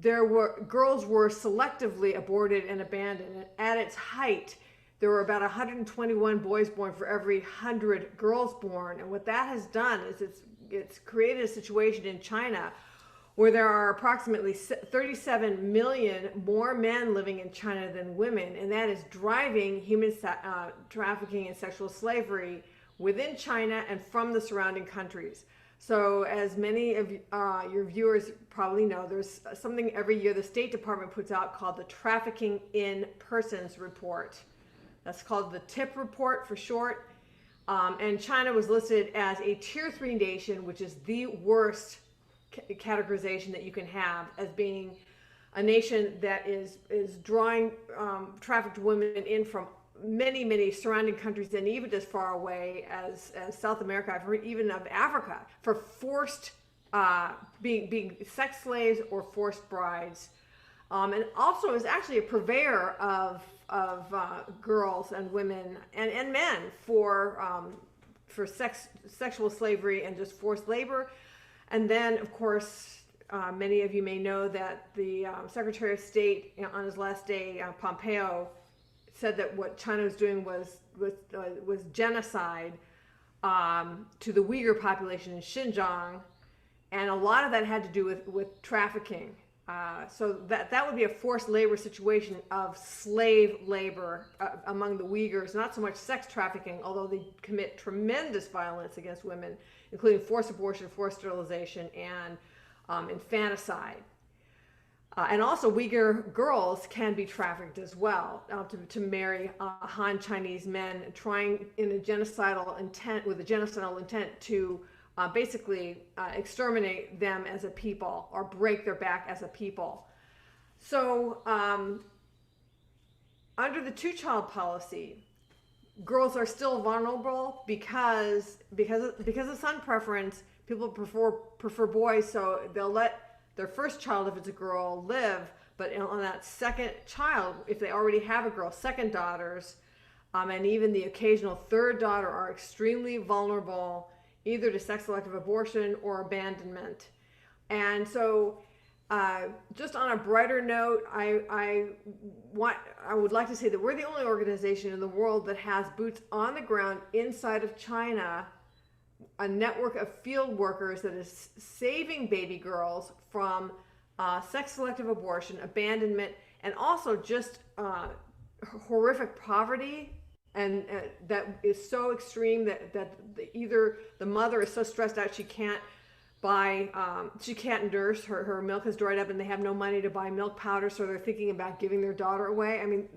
girls were selectively aborted and abandoned. And at its height, there were about 121 boys born for every 100 girls born. And what that has done is it's created a situation in China where there are approximately 37 million more men living in China than women. And that is driving human trafficking and sexual slavery within China and from the surrounding countries. So as many of your viewers probably know, there's something every year the State Department puts out called the Trafficking in Persons Report. That's called the TIP report for short. And China was listed as a tier 3 nation, which is the worst categorization that you can have, as being a nation that is drawing trafficked women in from many surrounding countries, and even as far away as South America, I've heard even of Africa, for forced being sex slaves or forced brides. And also is actually a purveyor of girls and women and men for sexual slavery and just forced labor. And then, of course, many of you may know that the Secretary of State, on his last day, Pompeo, said that what China was doing was genocide to the Uyghur population in Xinjiang, and a lot of that had to do with trafficking. So that would be a forced labor situation of slave labor among the Uyghurs, not so much sex trafficking, although they commit tremendous violence against women, including forced abortion, forced sterilization, and infanticide. And also Uyghur girls can be trafficked as well to marry Han Chinese men, trying in a genocidal intent, with a genocidal intent to basically exterminate them as a people or break their back as a people. So under the two-child policy, girls are still vulnerable because of son preference. People prefer boys, so they'll let their first child, if it's a girl, live, but on that second child, if they already have a girl, second daughters, and even the occasional third daughter are extremely vulnerable either to sex-selective abortion or abandonment. And so just on a brighter note, I would like to say that we're the only organization in the world that has boots on the ground inside of China, a network of field workers that is saving baby girls from sex-selective abortion, abandonment, and also just horrific poverty, and that is so extreme that either the mother is so stressed out she can't nurse, her milk has dried up and they have no money to buy milk powder, so they're thinking about giving their daughter away. I mean,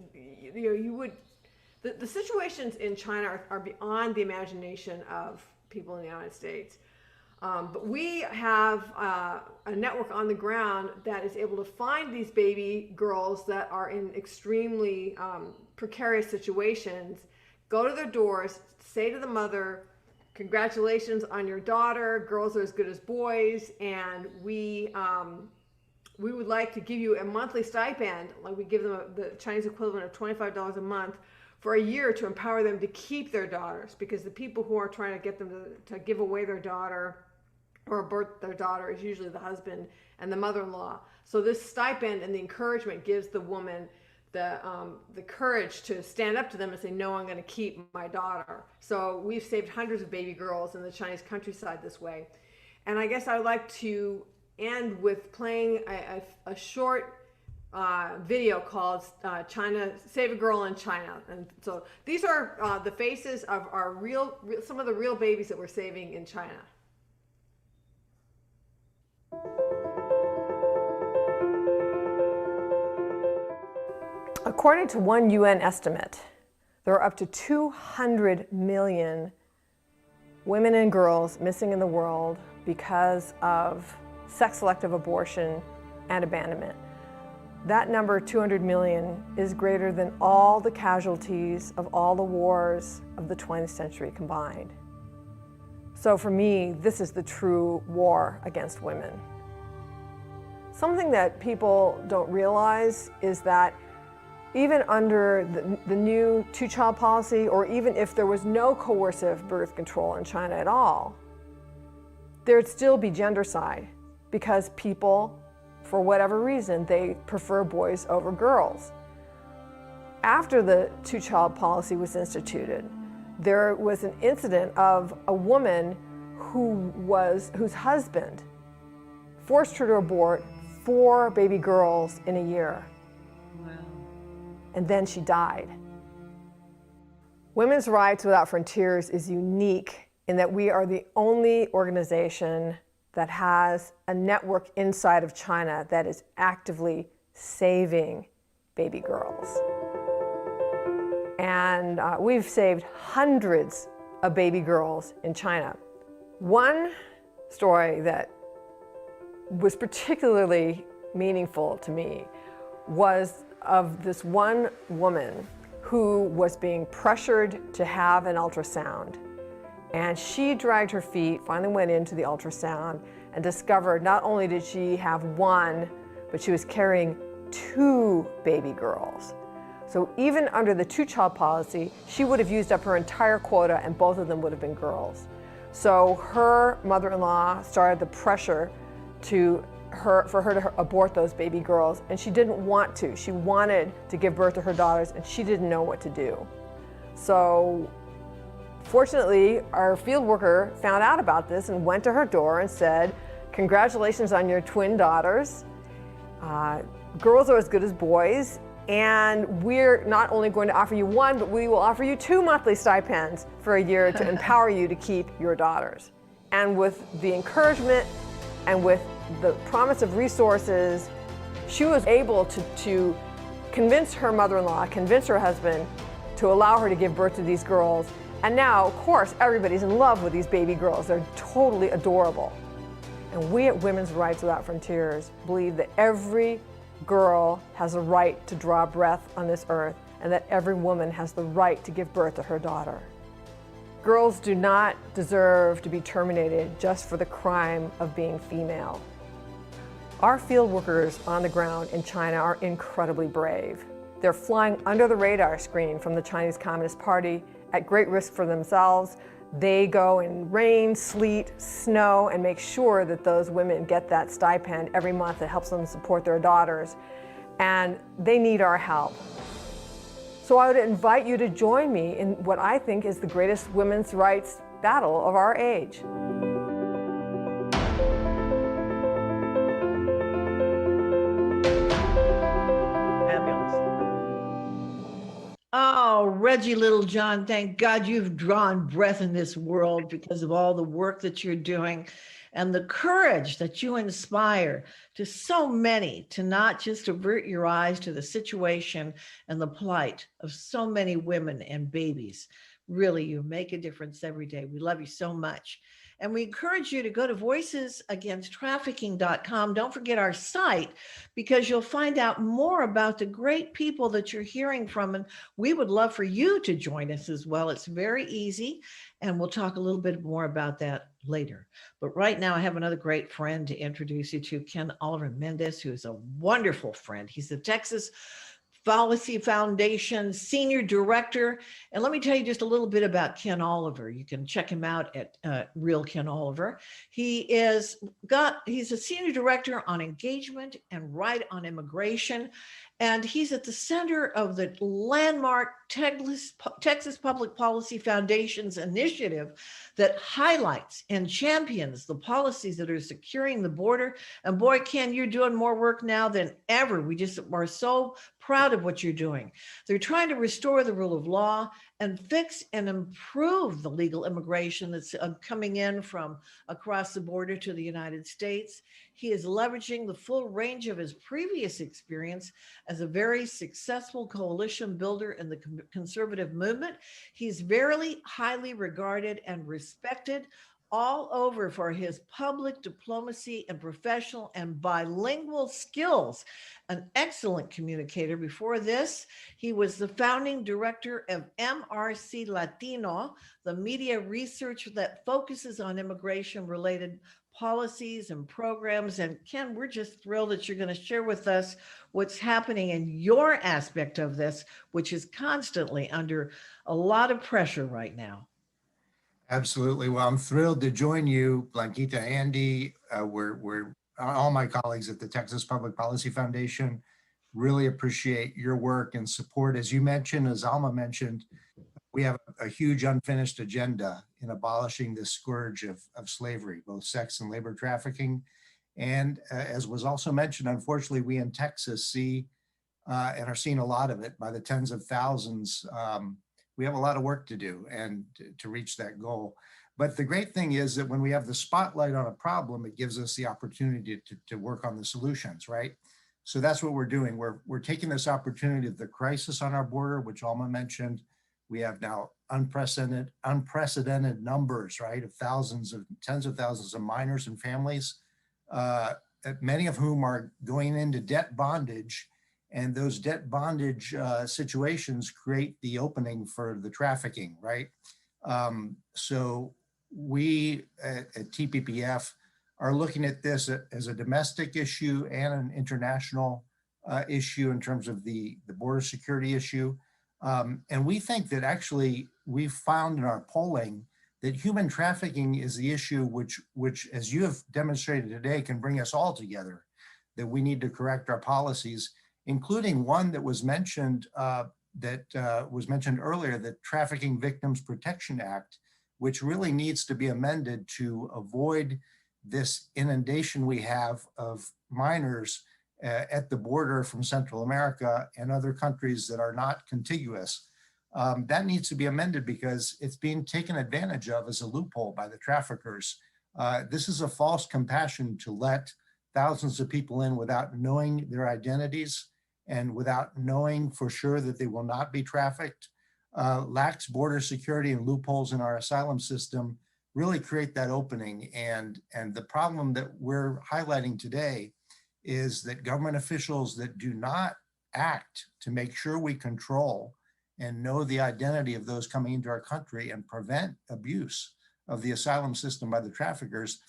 the situations in China are beyond the imagination of people in the United States. But we have a network on the ground that is able to find these baby girls that are in extremely precarious situations, go to their doors, say to the mother, congratulations on your daughter, girls are as good as boys, and we would like to give you a monthly stipend, like we give them the Chinese equivalent of $25 a month for a year, to empower them to keep their daughters, because the people who are trying to get them to give away their daughter or abort their daughter is usually the husband and the mother-in-law. So this stipend and the encouragement gives the woman the courage to stand up to them and say, no, I'm going to keep my daughter. So we've saved hundreds of baby girls in the Chinese countryside this way. And I guess I would like to end with playing a short video called China, Save a Girl in China. And so these are the faces of our some of the real babies that we're saving in China. According to one UN estimate, there are up to 200 million women and girls missing in the world because of sex-selective abortion and abandonment. That number, 200 million, is greater than all the casualties of all the wars of the 20th century combined. So for me, this is the true war against women. Something that people don't realize is that even under the new two-child policy, or even if there was no coercive birth control in China at all, there'd still be gendercide, because people, for whatever reason, they prefer boys over girls. After the two-child policy was instituted, there was an incident of a woman whose husband forced her to abort 4 baby girls in a year. Wow. And then she died. Women's Rights Without Frontiers is unique in that we are the only organization that has a network inside of China that is actively saving baby girls. And we've saved hundreds of baby girls in China. One story that was particularly meaningful to me was of this one woman who was being pressured to have an ultrasound. And she dragged her feet, finally went into the ultrasound, and discovered not only did she have 1, but she was carrying 2 baby girls. So even under the two-child policy, she would have used up her entire quota, and both of them would have been girls. So her mother-in-law started the pressure for her to abort those baby girls, and she didn't want to. She wanted to give birth to her daughters, and she didn't know what to do. So fortunately, our field worker found out about this and went to her door and said, congratulations on your twin daughters. Girls are as good as boys, and we're not only going to offer you 1, but we will offer you 2 monthly stipends for a year to empower you to keep your daughters. And with the encouragement And with the promise of resources, she was able to convince her mother-in-law, convince her husband to allow her to give birth to these girls. And now, of course, everybody's in love with these baby girls. They're totally adorable. And we at Women's Rights Without Frontiers believe that every girl has a right to draw breath on this earth, and that every woman has the right to give birth to her daughter. Girls do not deserve to be terminated just for the crime of being female. Our field workers on the ground in China are incredibly brave. They're flying under the radar screen from the Chinese Communist Party at great risk for themselves. They go in rain, sleet, snow, and make sure that those women get that stipend every month that helps them support their daughters. And they need our help. So I would invite you to join me in what I think is the greatest women's rights battle of our age. Oh, Reggie Littlejohn, thank God you've drawn breath in this world because of all the work that you're doing and the courage that you inspire to so many to not just avert your eyes to the situation and the plight of so many women and babies. Really, you make a difference every day. We love you so much. And we encourage you to go to VoicesAgainstTrafficking.com. Don't forget our site, because you'll find out more about the great people that you're hearing from. And we would love for you to join us as well. It's very easy. And we'll talk a little bit more about that later. But right now, I have another great friend to introduce you to, Ken Oliver Mendez, who is a wonderful friend. He's the Texas Policy Foundation Senior Director. And let me tell you just a little bit about Ken Oliver. You can check him out at Real Ken Oliver. He's a Senior Director on Engagement and Right on Immigration. And he's at the center of the landmark Texas Public Policy Foundation's initiative that highlights and champions the policies that are securing the border. And boy, Ken, you're doing more work now than ever. We just are so proud of what you're doing. They're trying to restore the rule of law and fix and improve the legal immigration that's coming in from across the border to the United States. He is leveraging the full range of his previous experience as a very successful coalition builder in the conservative movement. He's very highly regarded and respected all over for his public diplomacy and professional and bilingual skills. An excellent communicator. Before this, he was the founding director of MRC Latino, the media research that focuses on immigration-related policies and programs. And Ken, we're just thrilled that you're going to share with us what's happening in your aspect of this, which is constantly under a lot of pressure right now. Absolutely. Well, I'm thrilled to join you, Blanquita, Andy. We're all my colleagues at the Texas Public Policy Foundation. Really appreciate your work and support. As you mentioned, as Alma mentioned, we have a huge unfinished agenda in abolishing this scourge of slavery, both sex and labor trafficking. And as was also mentioned, unfortunately, we in Texas see and are seeing a lot of it by the tens of thousands. We have a lot of work to do and to reach that goal. But the great thing is that when we have the spotlight on a problem, it gives us the opportunity to work on the solutions, right? So that's what we're doing. We're taking this opportunity of the crisis on our border, which Alma mentioned. We have now unprecedented numbers, right, of tens of thousands of minors and families, many of whom are going into debt bondage. And those debt bondage situations create the opening for the trafficking, right? So we at TPPF are looking at this as a domestic issue and an international issue in terms of the border security issue. And we think that actually we've found in our polling that human trafficking is the issue which, as you have demonstrated today, can bring us all together, that we need to correct our policies, including one that was mentioned earlier, the Trafficking Victims Protection Act, which really needs to be amended to avoid this inundation we have of minors at the border from Central America and other countries that are not contiguous. That needs to be amended because it's being taken advantage of as a loophole by the traffickers This is a false compassion to let thousands of people in without knowing their identities and without knowing for sure that they will not be trafficked. Lax border security and loopholes in our asylum system really create that opening. And the problem that we're highlighting today is that government officials that do not act to make sure we control and know the identity of those coming into our country and prevent abuse of the asylum system by the traffickers,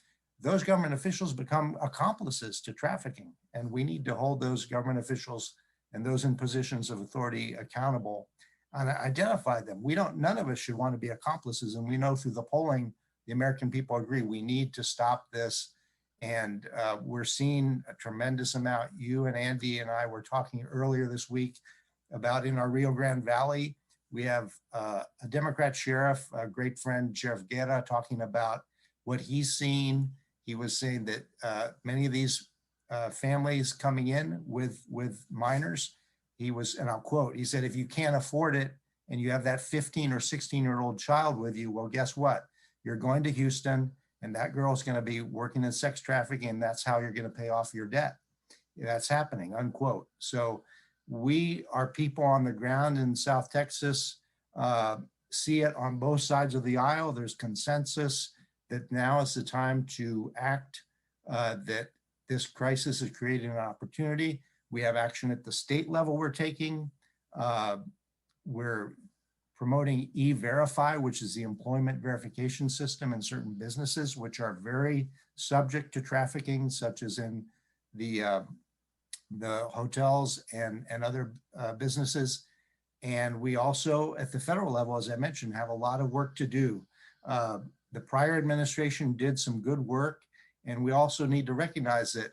those government officials become accomplices to trafficking. And we need to hold those government officials and those in positions of authority accountable and identify them. None of us should want to be accomplices. And we know through the polling, the American people agree, we need to stop this. And we're seeing a tremendous amount. You and Andy and I were talking earlier this week about in our Rio Grande Valley, we have a Democrat sheriff, a great friend, Sheriff Guerra, talking about what he's seen. He was saying that many of these families coming in with minors, and I'll quote, he said, if you can't afford it and you have that 15 or 16-year-old child with you, well, guess what? You're going to Houston and that girl's going to be working in sex trafficking, and that's how you're going to pay off your debt. That's happening, unquote. So we, our people on the ground in South Texas, see it on both sides of the aisle. There's consensus that now is the time to act, that this crisis is creating an opportunity. We have action at the state level we're taking. We're promoting E-Verify, which is the employment verification system in certain businesses, which are very subject to trafficking, such as in the hotels and other businesses. And we also, at the federal level, as I mentioned, have a lot of work to do. The prior administration did some good work, and we also need to recognize that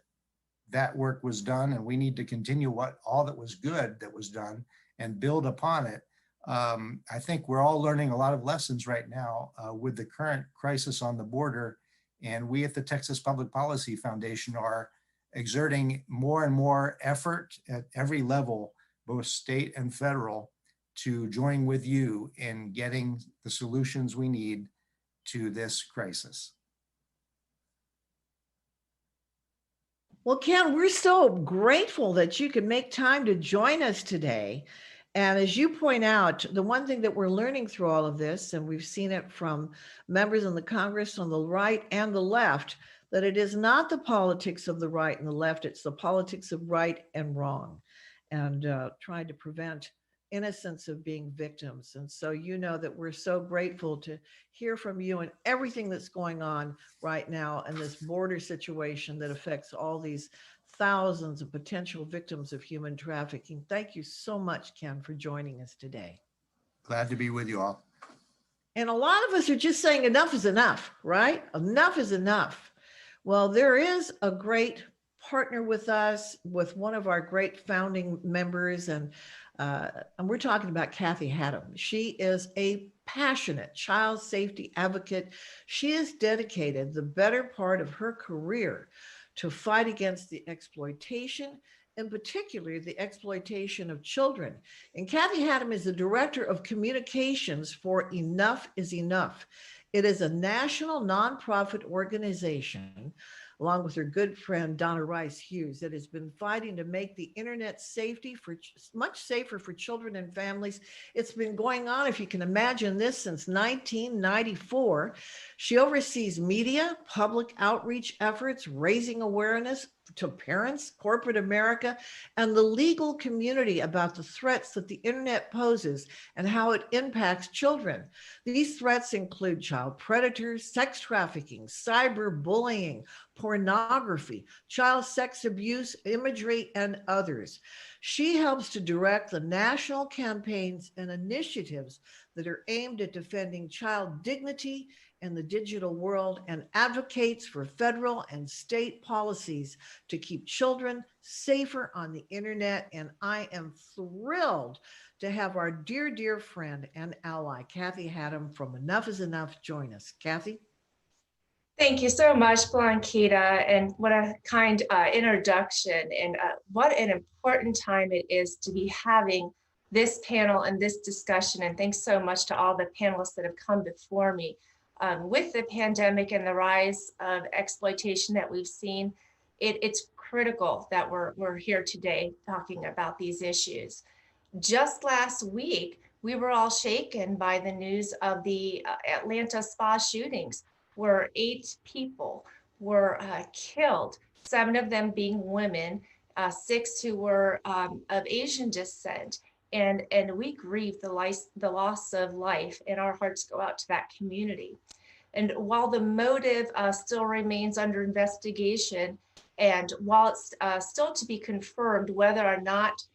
that work was done, and we need to continue all that was good that was done and build upon it. I think we're all learning a lot of lessons right now with the current crisis on the border, and we at the Texas Public Policy Foundation are exerting more and more effort at every level, both state and federal, to join with you in getting the solutions we need to this crisis. Well, Ken, we're so grateful that you could make time to join us today. And as you point out, the one thing that we're learning through all of this, and we've seen it from members in the Congress on the right and the left, that it is not the politics of the right and the left, it's the politics of right and wrong, and trying to prevent innocence of being victims. And so you know that we're so grateful to hear from you and everything that's going on right now in this border situation that affects all these thousands of potential victims of human trafficking. Thank you so much, Ken, for joining us today. Glad to be with you all. And a lot of us are just saying enough is enough, right? Enough is enough. Well, there is a great partner with us, with one of our great founding members, and we're talking about Kathy Haddam. She is a passionate child safety advocate. She has dedicated the better part of her career to fight against the exploitation, in particular the exploitation of children. And Kathy Haddam is the director of communications for Enough is Enough. It is a national nonprofit organization, along with her good friend Donna Rice Hughes, that has been fighting to make the internet much safer for children and families. It's been going on, if you can imagine this, since 1994. She oversees media, public outreach efforts, raising awareness to parents, corporate America, and the legal community about the threats that the internet poses and how it impacts children. These threats include child predators, sex trafficking, cyberbullying, pornography, child sex abuse, imagery, and others. She helps to direct the national campaigns and initiatives that are aimed at defending child dignity in the digital world and advocates for federal and state policies to keep children safer on the internet. And I am thrilled to have our dear, dear friend and ally, Kathy Haddam from Enough is Enough, join us. Kathy? Thank you so much, Blanquita, and what a kind introduction, and what an important time it is to be having this panel and this discussion, and thanks so much to all the panelists that have come before me. With the pandemic and the rise of exploitation that we've seen, it's critical that we're here today talking about these issues. Just last week, we were all shaken by the news of the Atlanta spa shootings, where 8 people were killed, 7 of them being women, 6 who were of Asian descent. And we grieve the loss of life, and our hearts go out to that community. And while the motive still remains under investigation, and while it's still to be confirmed whether or not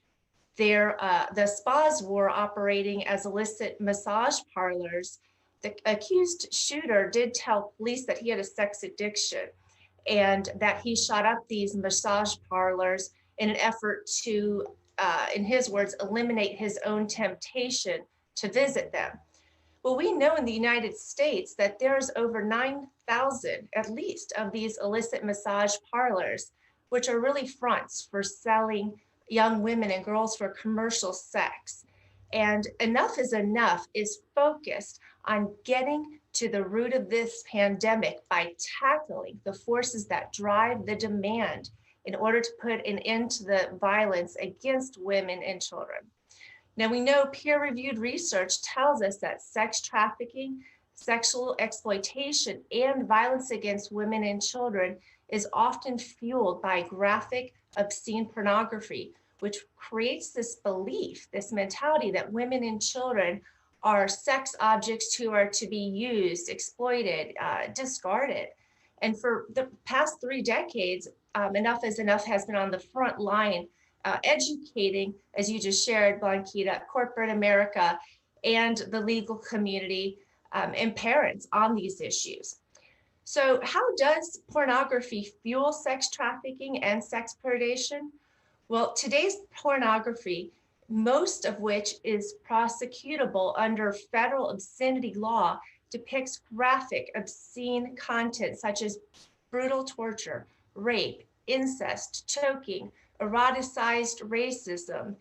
the spas were operating as illicit massage parlors, the accused shooter did tell police that he had a sex addiction and that he shot up these massage parlors in an effort to, in his words, eliminate his own temptation to visit them. Well, we know in the United States that there's over 9,000, at least, of these illicit massage parlors, which are really fronts for selling young women and girls for commercial sex. And Enough is Enough is focused on getting to the root of this pandemic by tackling the forces that drive the demand in order to put an end to the violence against women and children. Now, we know peer-reviewed research tells us that sex trafficking, sexual exploitation, and violence against women and children is often fueled by graphic, obscene pornography, which creates this belief, this mentality that women and children are sex objects who are to be used, exploited, discarded. And for the past 3 decades, Enough is Enough has been on the front line educating, as you just shared, Blanquita, corporate America and the legal community and parents on these issues. So how does pornography fuel sex trafficking and sex predation? Well, today's pornography, most of which is prosecutable under federal obscenity law, depicts graphic, obscene content such as brutal torture, rape, incest, choking, eroticized racism,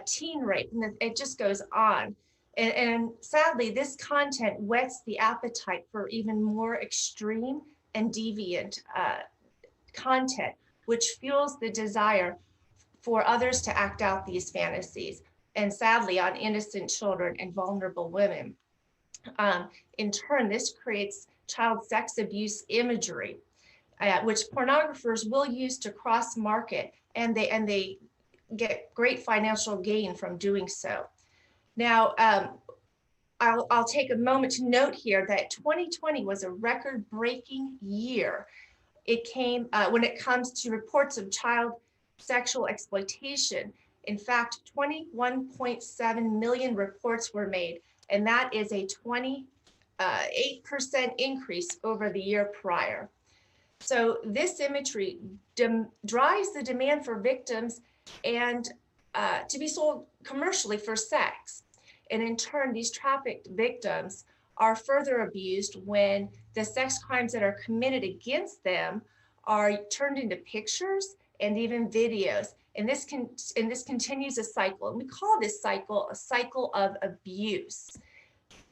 teen rape, and it just goes on. And sadly, this content whets the appetite for even more extreme and deviant content, which fuels the desire for others to act out these fantasies, and sadly on innocent children and vulnerable women. In turn, this creates child sex abuse imagery, which pornographers will use to cross-market, and they get great financial gain from doing so. Now, I'll take a moment to note here that 2020 was a record-breaking year. It came when it comes to reports of child sexual exploitation. In fact, 21.7 million reports were made, and that is a 28% increase over the year prior. So this imagery drives the demand for victims and to be sold commercially for sex. And in turn, these trafficked victims are further abused when the sex crimes that are committed against them are turned into pictures and even videos. And this continues a cycle. And we call this cycle a cycle of abuse.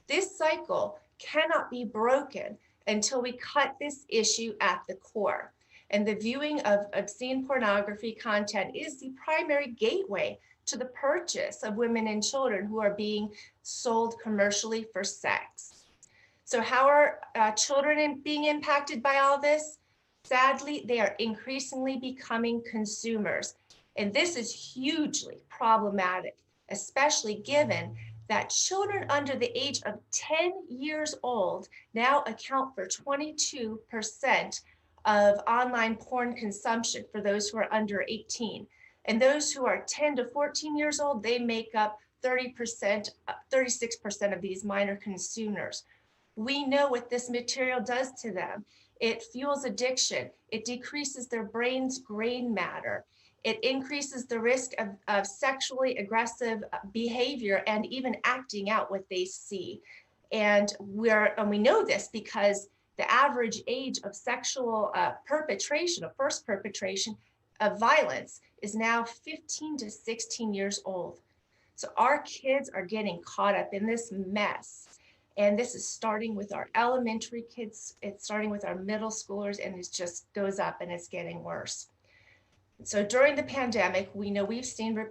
This cycle cannot be broken until we cut this issue at the core. And the viewing of obscene pornography content is the primary gateway to the purchase of women and children who are being sold commercially for sex. So how are children being impacted by all this? Sadly, they are increasingly becoming consumers. And this is hugely problematic, especially given that children under the age of 10 years old now account for 22% of online porn consumption for those who are under 18. And those who are 10 to 14 years old, they make up 36% of these minor consumers. We know what this material does to them. It fuels addiction. It decreases their brain's gray matter. It increases the risk of sexually aggressive behavior and even acting out what they see. And we know this because the average age of sexual perpetration, of first perpetration of violence, is now 15 to 16 years old. So our kids are getting caught up in this mess. And this is starting with our elementary kids, it's starting with our middle schoolers, and it just goes up and it's getting worse. So during the pandemic, we know we've seen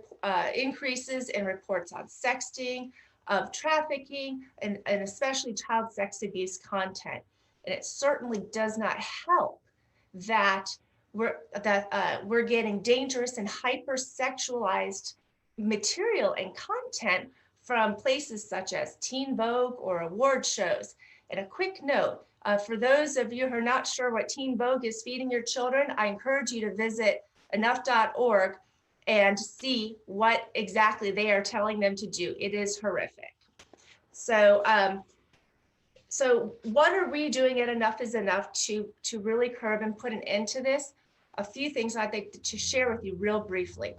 increases in reports on sexting, of trafficking, and especially child sex abuse content. And it certainly does not help that we're getting dangerous and hypersexualized material and content from places such as Teen Vogue or award shows. And a quick note, for those of you who are not sure what Teen Vogue is feeding your children, I encourage you to visit enough.org and see what exactly they are telling them to do. It is horrific. So, so what are we doing at Enough is Enough to really curb and put an end to this? A few things I'd like to share with you real briefly.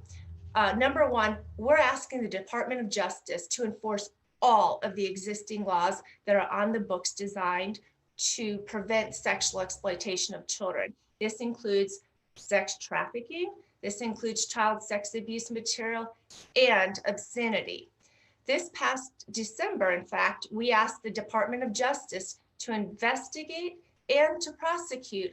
Number one, we're asking the Department of Justice to enforce all of the existing laws that are on the books designed to prevent sexual exploitation of children. This includes sex trafficking, this includes child sex abuse material, and obscenity. This past December, in fact, we asked the Department of Justice to investigate and to prosecute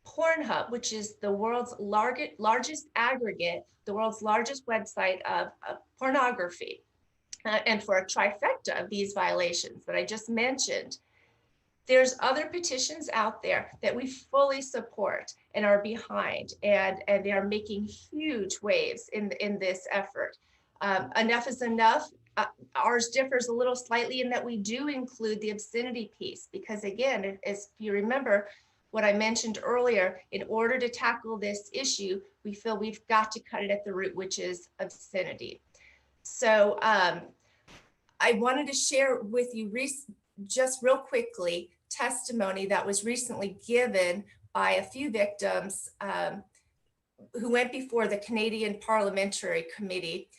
Pornhub, which is the world's largest aggregate, the world's largest website of pornography, and for a trifecta of these violations that I just mentioned. There's other petitions out there that we fully support and are behind, and they are making huge waves in this effort. Enough is Enough. Ours differs a little slightly in that we do include the obscenity piece, because again, as you remember what I mentioned earlier, in order to tackle this issue, we feel we've got to cut it at the root, which is obscenity. So I wanted to share with you just real quickly testimony that was recently given by a few victims who went before the Canadian Parliamentary Committee.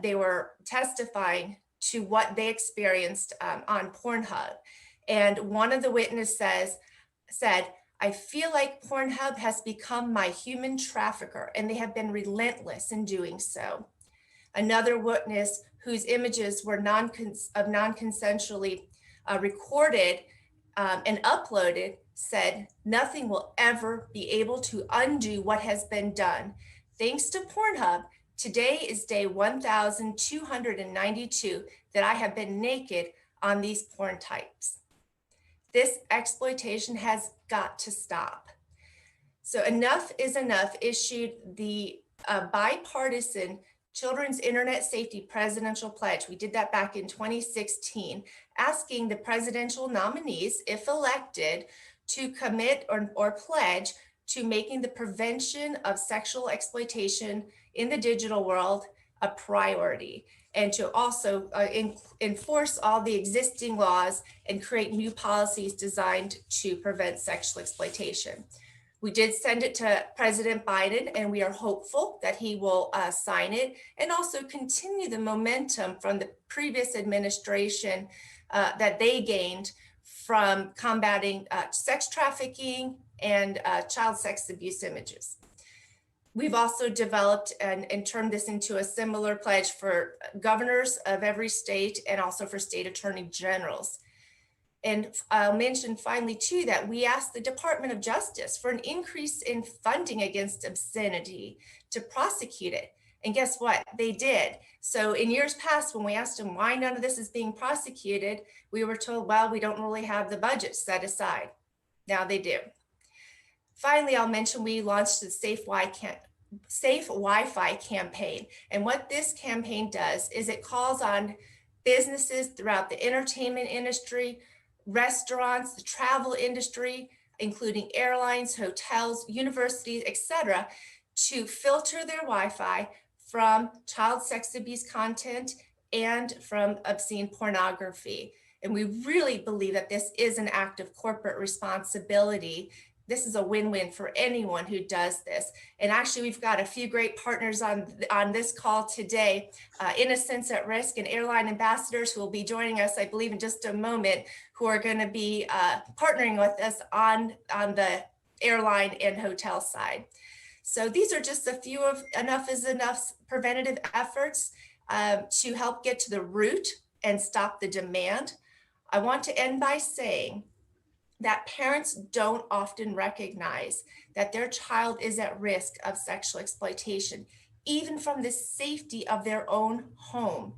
They were testifying to what they experienced on Pornhub. And one of the witnesses said, "I feel like Pornhub has become my human trafficker, and they have been relentless in doing so." Another witness, whose images were non-consensually recorded and uploaded, said, "Nothing will ever be able to undo what has been done. Thanks to Pornhub, today is day 1,292 that I have been naked on these porn types." This exploitation has got to stop. So Enough is Enough issued the bipartisan Children's Internet Safety Presidential Pledge. We did that back in 2016, asking the presidential nominees, if elected, to commit or pledge to making the prevention of sexual exploitation in the digital world a priority, and to also enforce all the existing laws and create new policies designed to prevent sexual exploitation. We did send it to President Biden, and we are hopeful that he will sign it and also continue the momentum from the previous administration that they gained from combating sex trafficking and child sex abuse images. We've also developed and turned this into a similar pledge for governors of every state and also for state attorney generals. And I'll mention finally too that we asked the Department of Justice for an increase in funding against obscenity to prosecute it. And guess what? They did. So in years past, when we asked them why none of this is being prosecuted, we were told, well, we don't really have the budget set aside. Now they do. Finally, I'll mention we launched the Safe Wi-Fi campaign. And what this campaign does is it calls on businesses throughout the entertainment industry, restaurants, the travel industry, including airlines, hotels, universities, etc., to filter their Wi-Fi from child sex abuse content and from obscene pornography. And we really believe that this is an act of corporate responsibility. This is a win-win for anyone who does this. And actually, we've got a few great partners on this call today, Innocence at Risk and airline ambassadors who will be joining us, I believe, in just a moment, who are going to be partnering with us on the airline and hotel side. So these are just a few of Enough is Enough's preventative efforts to help get to the root and stop the demand. I want to end by saying that parents don't often recognize that their child is at risk of sexual exploitation, even from the safety of their own home.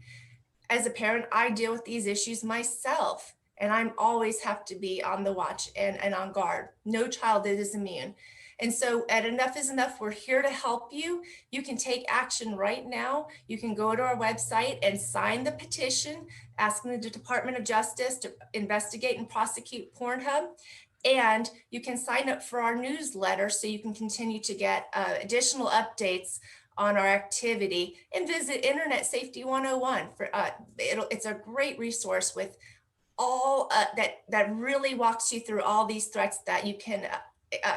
As a parent, I deal with these issues myself, and I'm always have to be on the watch and on guard. No child is immune. And so at Enough is Enough, we're here to help you. You can take action right now. You can go to our website and sign the petition asking the Department of Justice to investigate and prosecute Pornhub. And you can sign up for our newsletter so you can continue to get additional updates on our activity, and visit Internet Safety 101. It's a great resource with all that really walks you through all these threats that you can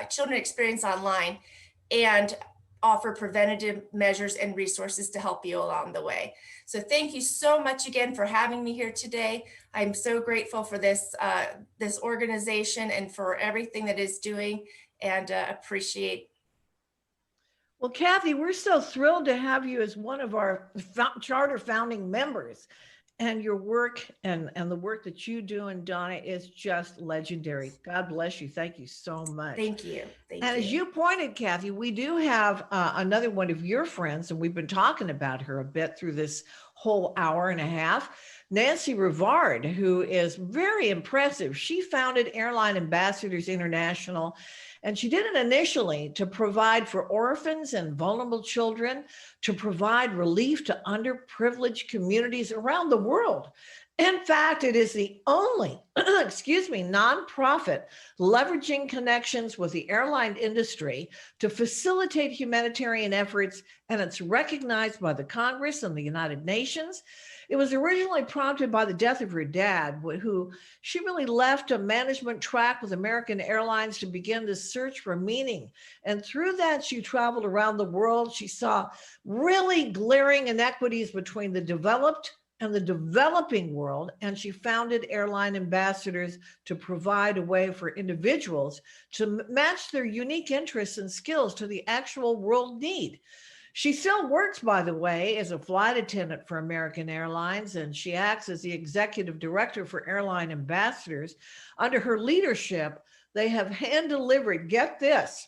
children experience online, and offer preventative measures and resources to help you along the way. So thank you so much again for having me here today. I'm so grateful for this organization and for everything that it's doing, and appreciate. Well, Kathy, we're so thrilled to have you as one of our charter founding members, and your work and the work that you do, and Donna, is just legendary. God bless you. Thank you so much. Thank you. And as you pointed, Kathy, we do have another one of your friends, and we've been talking about her a bit through this whole hour and a half, Nancy Rivard, who is very impressive. She founded Airline Ambassadors International, and she did it initially to provide for orphans and vulnerable children, to provide relief to underprivileged communities around the world. In fact, it is the only, nonprofit leveraging connections with the airline industry to facilitate humanitarian efforts, and it's recognized by the Congress and the United Nations. It was originally prompted by the death of her dad, who she really left a management track with American Airlines to begin to search for meaning. And through that, she traveled around the world. She saw really glaring inequities between the developed and the developing world, and she founded Airline Ambassadors to provide a way for individuals to match their unique interests and skills to the actual world need. She still works, by the way, as a flight attendant for American Airlines, and she acts as the executive director for Airline Ambassadors. Under her leadership, they have hand-delivered, get this,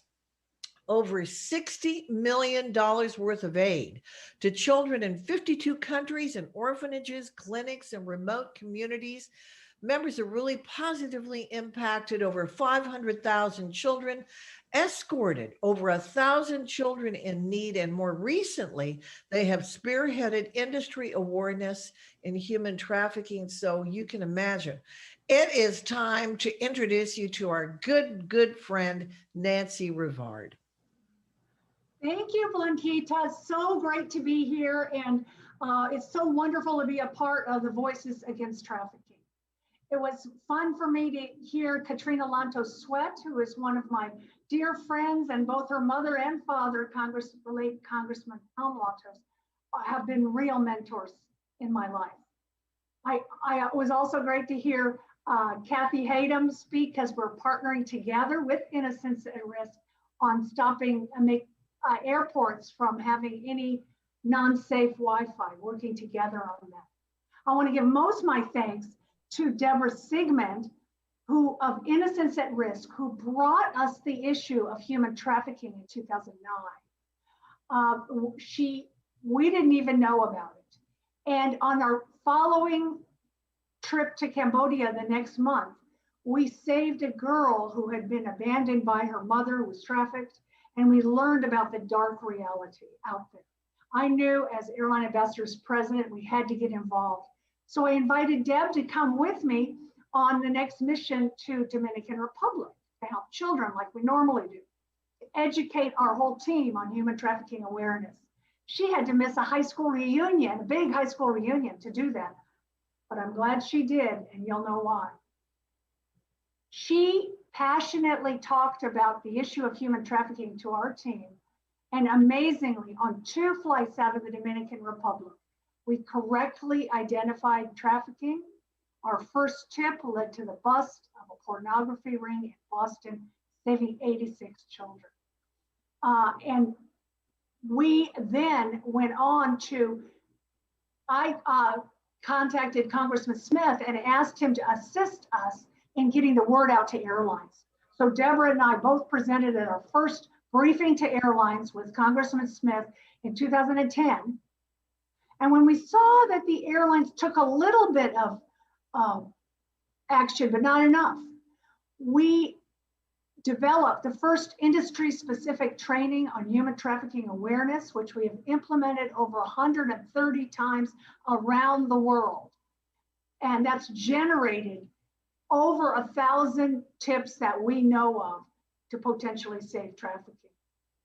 over $60 million worth of aid to children in 52 countries and orphanages, clinics, and remote communities. Members have really positively impacted over 500,000 children, escorted over 1,000 children in need, and more recently, they have spearheaded industry awareness in human trafficking. So you can imagine, it is time to introduce you to our good friend, Nancy Rivard. Thank you, Blanquita. So great to be here, and it's so wonderful to be a part of the Voices Against Trafficking. It was fun for me to hear Katrina Lantos Sweat, who is one of my dear friends, and both her mother and father, late Congressman Tom Lantos, have been real mentors in my life. I was also great to hear Kathy Hayden speak, because we're partnering together with Innocence at Risk on stopping airports from having any non-safe Wi-Fi, working together on that. I want to give most of my thanks to Deborah Sigmund, who of Innocence at Risk, who brought us the issue of human trafficking in 2009. We didn't even know about it. And on our following trip to Cambodia the next month, we saved a girl who had been abandoned by her mother, who was trafficked, and we learned about the dark reality out there. I knew as Airline Ambassadors President, we had to get involved. So I invited Deb to come with me on the next mission to Dominican Republic to help children like we normally do, to educate our whole team on human trafficking awareness. She had to miss a high school reunion, a big high school reunion, to do that. But I'm glad she did, and you'll know why. She passionately talked about the issue of human trafficking to our team. And amazingly, on 2 flights out of the Dominican Republic, we correctly identified trafficking. Our first tip led to the bust of a pornography ring in Boston, saving 86 children. And we then went on to, contacted Congressman Smith and asked him to assist us in getting the word out to airlines. So Deborah and I both presented at our first briefing to airlines with Congressman Smith in 2010. And when we saw that the airlines took a little bit of action, but not enough, we developed the first industry-specific training on human trafficking awareness, which we have implemented over 130 times around the world. And that's generated over 1,000 tips that we know of to potentially save trafficking.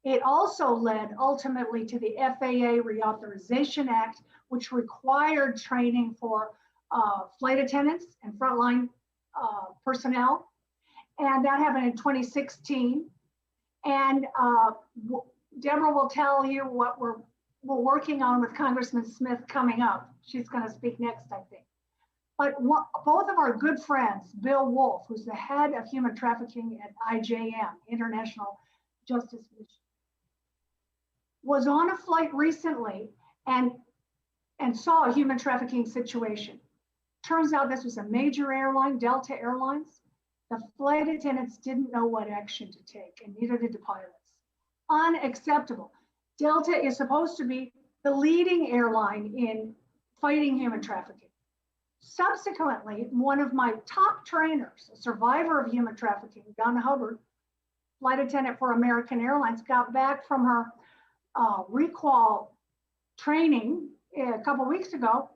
It also led ultimately to the FAA Reauthorization Act, which required training for flight attendants and frontline personnel. And that happened in 2016. And Deborah will tell you what we're working on with Congressman Smith coming up. She's going to speak next, I think. But both of our good friends, Bill Wolf, who's the head of human trafficking at IJM, International Justice Mission, was on a flight recently and saw a human trafficking situation. Turns out this was a major airline, Delta Airlines. The flight attendants didn't know what action to take, and neither did the pilots. Unacceptable. Delta is supposed to be the leading airline in fighting human trafficking. Subsequently, one of my top trainers, a survivor of human trafficking, Donna Hubbard, flight attendant for American Airlines, got back from her recall training a couple weeks ago.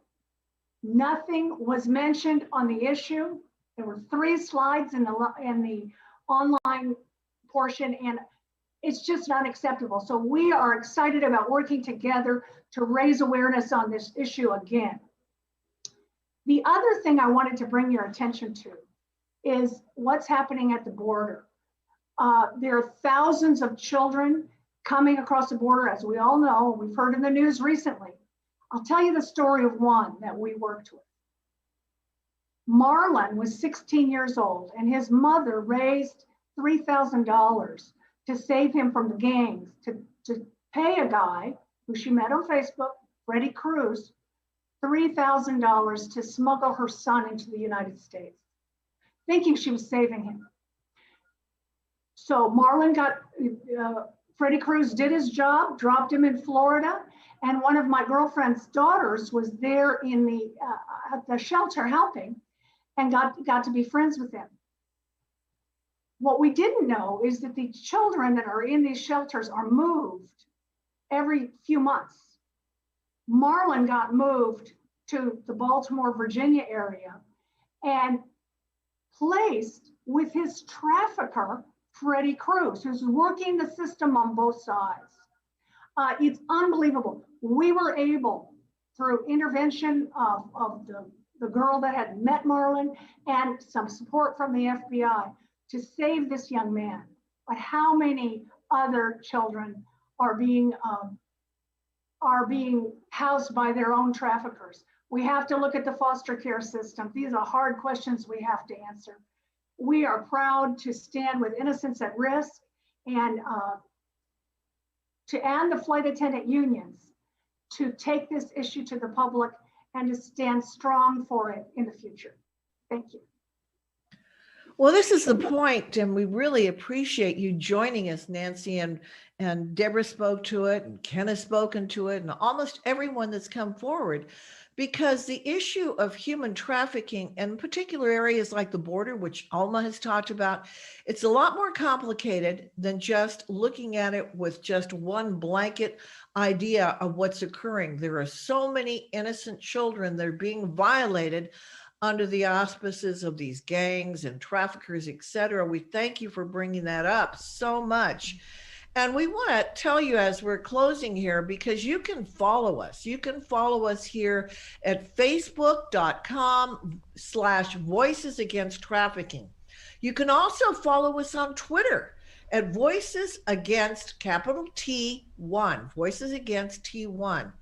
Nothing was mentioned on the issue. There were 3 slides in the online portion, and it's just not acceptable. So we are excited about working together to raise awareness on this issue again. The other thing I wanted to bring your attention to is what's happening at the border. There are thousands of children coming across the border, as we all know. We've heard in the news recently. I'll tell you the story of one that we worked with. Marlon was 16 years old, and his mother raised $3,000 to save him from the gangs, to pay a guy who she met on Facebook, Freddie Cruz, $3,000 to smuggle her son into the United States, thinking she was saving him. So Marlon Freddie Cruz did his job, dropped him in Florida, and one of my girlfriend's daughters was there at the shelter helping, and got to be friends with him. What we didn't know is that the children that are in these shelters are moved every few months. Marlon got moved to the Baltimore, Virginia area and placed with his trafficker, Freddie Cruz, who's working the system on both sides. It's unbelievable. We were able, through intervention of the girl that had met Marlon and some support from the FBI, to save this young man. But how many other children are being housed by their own traffickers? We have to look at the foster care system. These are hard questions we have to answer. We are proud to stand with innocents at risk and the flight attendant unions to take this issue to the public and to stand strong for it in the future. Thank you. Well, this is the point, and we really appreciate you joining us, Nancy, and Deborah spoke to it, and Ken has spoken to it, and almost everyone that's come forward, because the issue of human trafficking, in particular areas like the border, which Alma has talked about, it's a lot more complicated than just looking at it with just one blanket idea of what's occurring. There are so many innocent children that are being violated under the auspices of these gangs and traffickers, et cetera. We thank you for bringing that up so much. And we want to tell you as we're closing here, because you can follow us. You can follow us here at facebook.com/Voices Against Trafficking. You can also follow us on Twitter at Voices Against T1, Voices Against T1.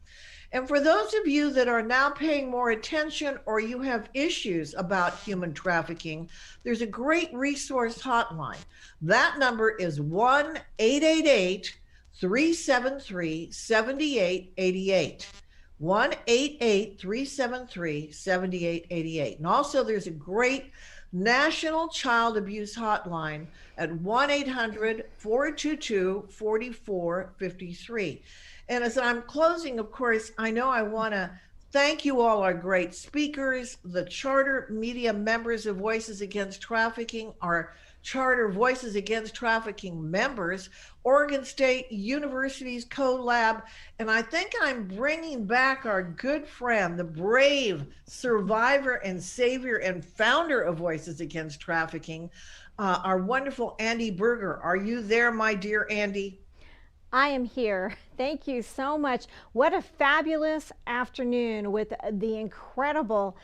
And for those of you that are now paying more attention, or you have issues about human trafficking, there's a great resource hotline. That number is 1-888-373-7888. 1-888-373-7888. And also there's a great National Child Abuse Hotline at 1-800-422-4453. And as I'm closing, of course, I know I want to thank you all, our great speakers, the charter media members of Voices Against Trafficking, our charter Voices Against Trafficking members, Oregon State University's CoLab, and I think I'm bringing back our good friend, the brave survivor and savior and founder of Voices Against Trafficking, our wonderful Andy Berger. Are you there, my dear Andy? I am here. Thank you so much. What a fabulous afternoon with the incredible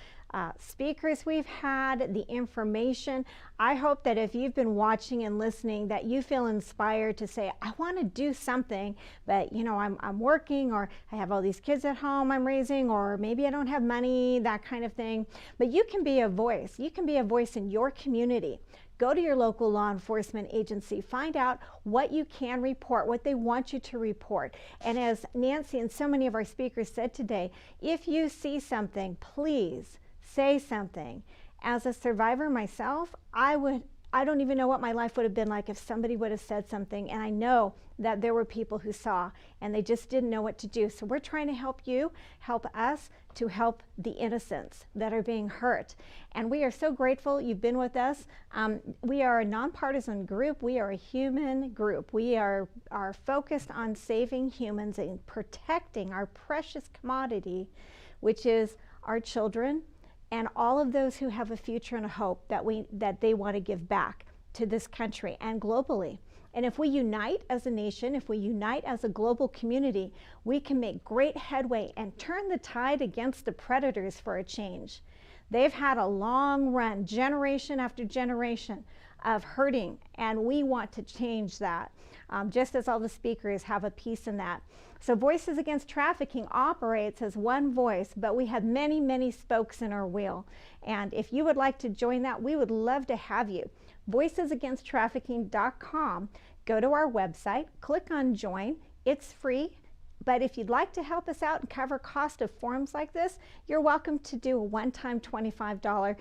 speakers we've had, the information. I hope that if you've been watching and listening, that you feel inspired to say, I want to do something, but you know, I'm working, or I have all these kids at home I'm raising, or maybe I don't have money, that kind of thing. But you can be a voice. You can be a voice in your community. Go to your local law enforcement agency, find out what you can report, what they want you to report. And as Nancy and so many of our speakers said today, if you see something, please say something. As a survivor myself, I don't even know what my life would have been like if somebody would have said something, and I know that there were people who saw and they just didn't know what to do. So we're trying to help you, help us to help the innocents that are being hurt. And we are so grateful you've been with us. We are a nonpartisan group. We are a human group. We are focused on saving humans and protecting our precious commodity, which is our children, and all of those who have a future and a hope that they want to give back to this country and globally. And if we unite as a nation, if we unite as a global community, we can make great headway and turn the tide against the predators for a change. They've had a long run, generation after generation, of hurting, and we want to change that, just as all the speakers have a piece in that. So Voices Against Trafficking operates as one voice, but we have many, many spokes in our wheel. And if you would like to join that, we would love to have you. VoicesAgainstTrafficking.com. Go to our website, click on join. It's free. But if you'd like to help us out and cover cost of forums like this, you're welcome to do a one-time $25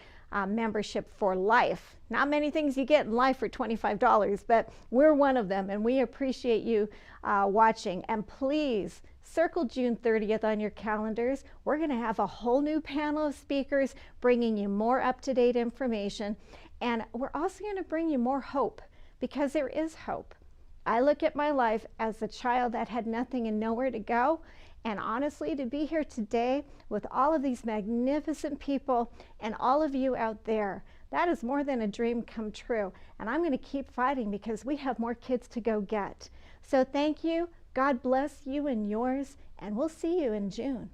membership for life. Not many things you get in life for $25, but we're one of them, and we appreciate you watching. And please circle June 30th on your calendars. We're going to have a whole new panel of speakers bringing you more up-to-date information. And we're also going to bring you more hope, because there is hope. I look at my life as a child that had nothing and nowhere to go. And honestly, to be here today with all of these magnificent people and all of you out there, that is more than a dream come true. And I'm going to keep fighting because we have more kids to go get. So thank you. God bless you and yours. And we'll see you in June.